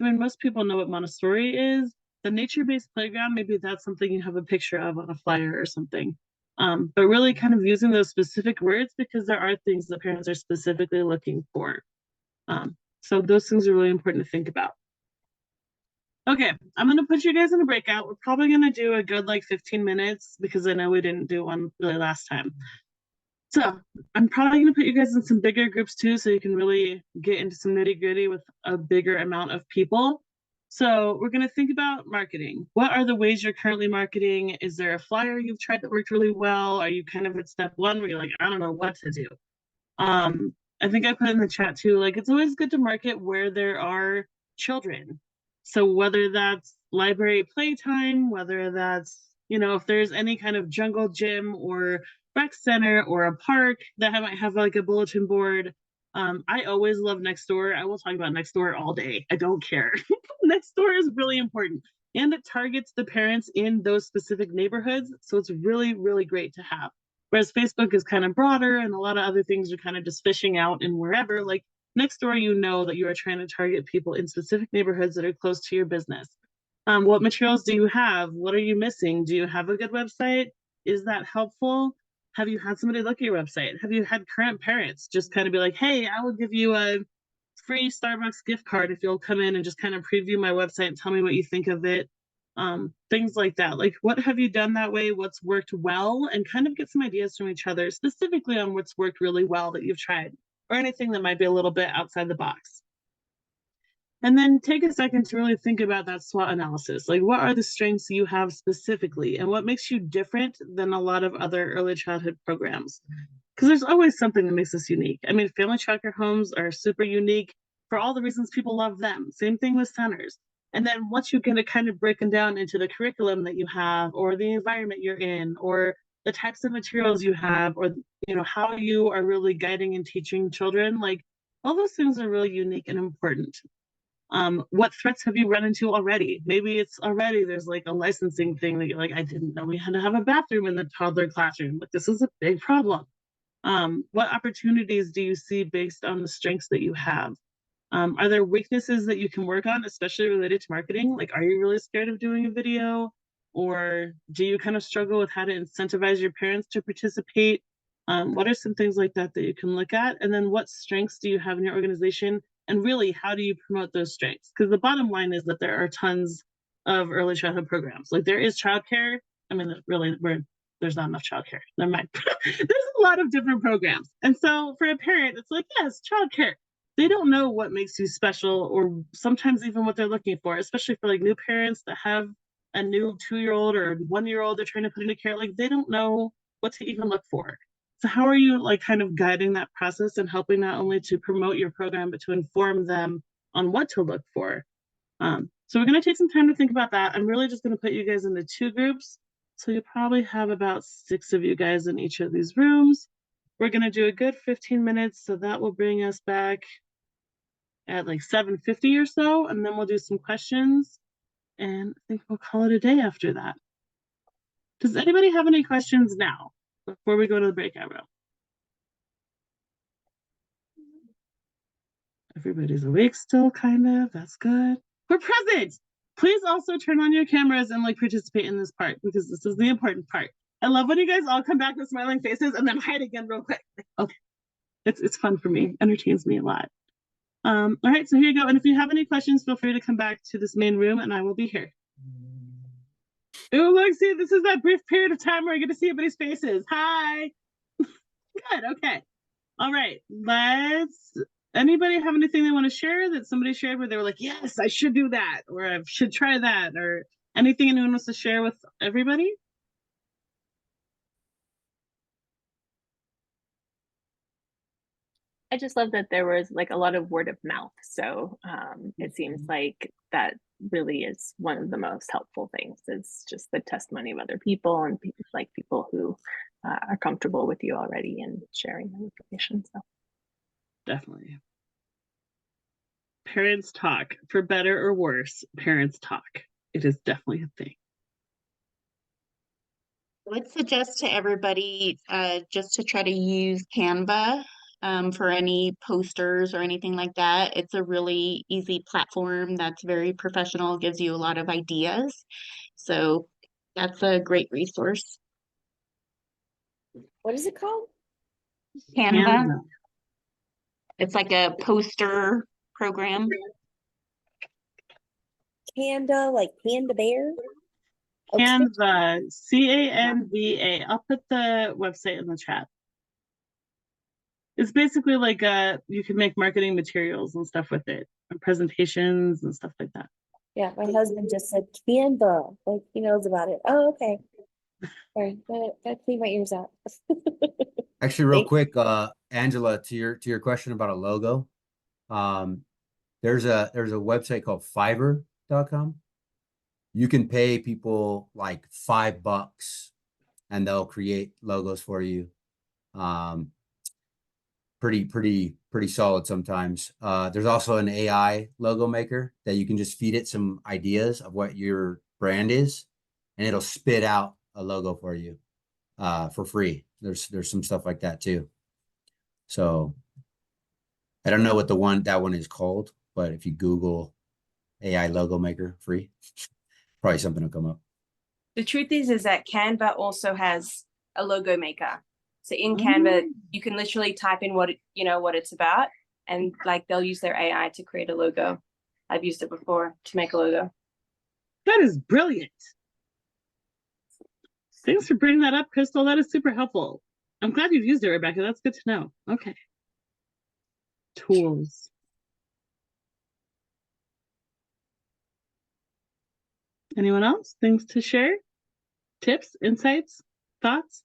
I mean, most people know what Montessori is. The nature-based playground, maybe that's something you have a picture of on a flyer or something. But really kind of using those specific words, because there are things that parents are specifically looking for. So those things are really important to think about. Okay, I'm going to put you guys in a breakout. We're probably going to do a good like 15 minutes because I know we didn't do one really last time. So I'm probably going to put you guys in some bigger groups too, so you can really get into some nitty gritty with a bigger amount of people. So we're going to think about marketing. What are the ways you're currently marketing? Is there a flyer you've tried that worked really well? Are you kind of at step one where you're like, I don't know what to do? I think I put in the chat too, like it's always good to market where there are children. So whether that's library playtime, whether that's, you know, if there's any kind of jungle gym or rec center or a park that might have like a bulletin board. I always love Nextdoor. I will talk about Nextdoor all day. I don't care. Nextdoor is really important, and it targets the parents in those specific neighborhoods. So it's really, really great to have. Whereas Facebook is kind of broader, and a lot of other things are kind of just fishing out and wherever. Like Nextdoor, you know that you are trying to target people in specific neighborhoods that are close to your business. What materials do you have? What are you missing? Do you have a good website? Is that helpful? Have you had somebody look at your website? Have you had current parents just kind of be like, hey, I will give you a free Starbucks gift card if you'll come in and just kind of preview my website and tell me what you think of it? Things like that. Like, what have you done that way? What's worked well? And kind of get some ideas from each other, specifically on what's worked really well that you've tried. or anything that might be a little bit outside the box. And then take a second to really think about that SWOT analysis. Like, what are the strengths you have specifically, and what makes you different than a lot of other early childhood programs? Because there's always something that makes us unique. I mean, family childcare homes are super unique for all the reasons people love them. Same thing with centers. And then once you get it kind of broken down into the curriculum that you have, or the environment you're in, or the types of materials you have, or how you are really guiding and teaching children, like all those things are really unique and important. What threats have you run into already? Maybe it's already there's like a licensing thing that you're like, I didn't know we had to have a bathroom in the toddler classroom. Like, this is a big problem. What opportunities do you see based on the strengths that you have? Are there weaknesses that you can work on, especially related to marketing? Like, are you really scared of doing a video? Or do you kind of struggle with how to incentivize your parents to participate? What are some things like that that you can look at? And then what strengths do you have in your organization? And really, how do you promote those strengths? Because the bottom line is that there are tons of early childhood programs. Like, there is childcare. I mean, really, there's not enough childcare. Never mind. There's a lot of different programs. And so for a parent, it's like, yes, childcare. They don't know what makes you special, or sometimes even what they're looking for, especially for like new parents that have a new 2-year-old or 1-year-old they're trying to put into care. Like, they don't know what to even look for. So how are you like kind of guiding that process and helping not only to promote your program, but to inform them on what to look for? So we're going to take some time to think about that. I'm really just going to put you guys into 2 groups. So you probably have about 6 of you guys in each of these rooms. We're going to do a good 15 minutes. So that will bring us back at like 7:50 or so. And then we'll do some questions. And I think we'll call it a day after that. Does anybody have any questions now before we go to the breakout room? Everybody's awake still, kind of. That's good. We're present. Please also turn on your cameras and like participate in this part, because this is the important part. I love when you guys all come back with smiling faces and then hide again real quick. Okay, it's fun for me. Entertains me a lot. All right, so here you go. And if you have any questions, feel free to come back to this main room and I will be here. Oh, look, see, this is that brief period of time where I get to see everybody's faces. Hi. Good, okay. All right, anybody have anything they want to share that somebody shared where they were like, yes, I should do that, or I should try that, or anything anyone wants to share with everybody? I just love that there was like a lot of word of mouth. So it seems like that really is one of the most helpful things, is just the testimony of other people and people who are comfortable with you already and sharing that information. So Definitely. Parents talk, for better or worse, parents talk. It is definitely a thing. I would suggest to everybody just to try to use Canva for any posters or anything like that. It's a really easy platform that's very professional, gives you a lot of ideas. So that's a great resource. What is it called? Canva. It's like a poster program. Canva, like Panda Bear? Canva, Canva. I'll put the website in the chat. It's basically like you can make marketing materials and stuff with it, and presentations and stuff like that. Yeah, my husband just said Canva, like he knows about it. Oh, okay. Sorry, gotta clean my ears out. Actually, real quick, Angela, to your question about a logo, there's a website called Fiverr.com. You can pay people like $5 and they'll create logos for you. Pretty solid sometimes. There's also an AI logo maker that you can just feed it some ideas of what your brand is, and it'll spit out a logo for you for free. There's some stuff like that too. So I don't know what that one is called, but if you Google AI logo maker free, probably something will come up. The truth is that Canva also has a logo maker. So in Canva, you can literally type in what it's about, and like they'll use their AI to create a logo. I've used it before to make a logo. That is brilliant. Thanks for bringing that up, Crystal. That is super helpful. I'm glad you've used it, Rebecca. That's good to know. Okay. tools. Anyone else? Things to share? Tips, insights, thoughts?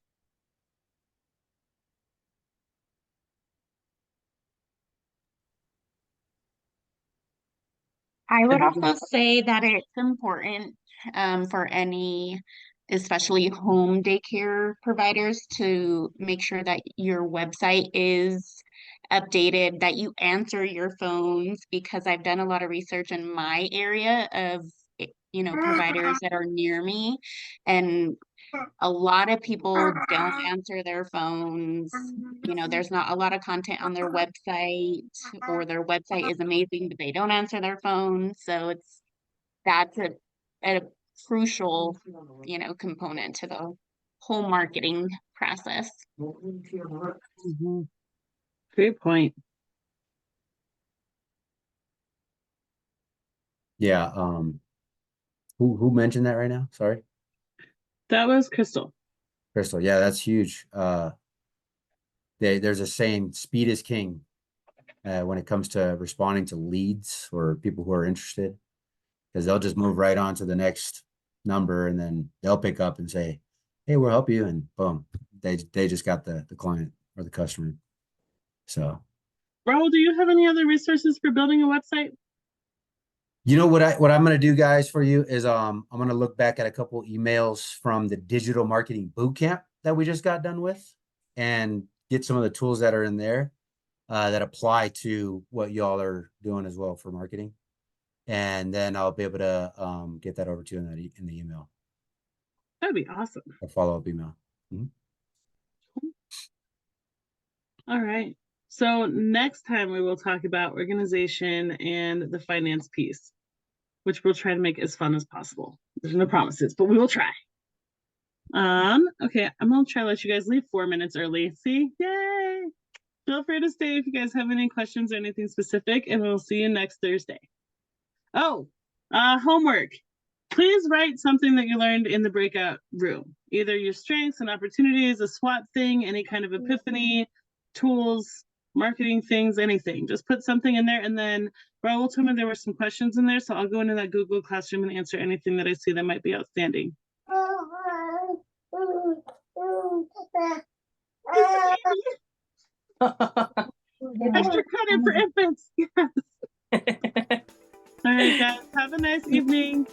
I would Everybody. also say that it's important for any, especially home daycare providers, to make sure that your website is updated, that you answer your phones, because I've done a lot of research in my area of, providers that are near me, and a lot of people don't answer their phones. There's not a lot of content on their website, or their website is amazing, but they don't answer their phone. So that's a crucial, component to the whole marketing process. Mhm. Great point. Yeah. Who mentioned that right now? Sorry. That was Crystal. Crystal. Yeah, that's huge. There's a saying, speed is king, when it comes to responding to leads or people who are interested, because they'll just move right on to the next number, and then they'll pick up and say, hey, we'll help you. And boom, they just got the client or the customer. So, Raul, do you have any other resources for building a website? you know what I'm gonna do, guys, for you is I'm gonna look back at a couple emails from the digital marketing bootcamp that we just got done with, and get some of the tools that are in there that apply to what y'all are doing as well for marketing. And then I'll be able to get that over to you in the email, That'd be awesome. a follow-up email. Mhm. All right. So next time we will talk about organization and the finance piece, which we'll try to make as fun as possible. There's no promises, but we will try. Okay, I'm gonna try to let you guys leave 4 minutes early. See? Yay! Feel free to stay if you guys have any questions or anything specific, and we'll see you next Thursday. Oh, homework. Please write something that you learned in the breakout room. Either your strengths and opportunities, a SWOT thing, any kind of epiphany, tools, marketing things, anything. Just put something in there, and then Raul told me there were some questions in there, so I'll go into that Google Classroom and answer anything that I see that might be outstanding. Extra credit for infants. Yes. All right, guys. Have a nice evening.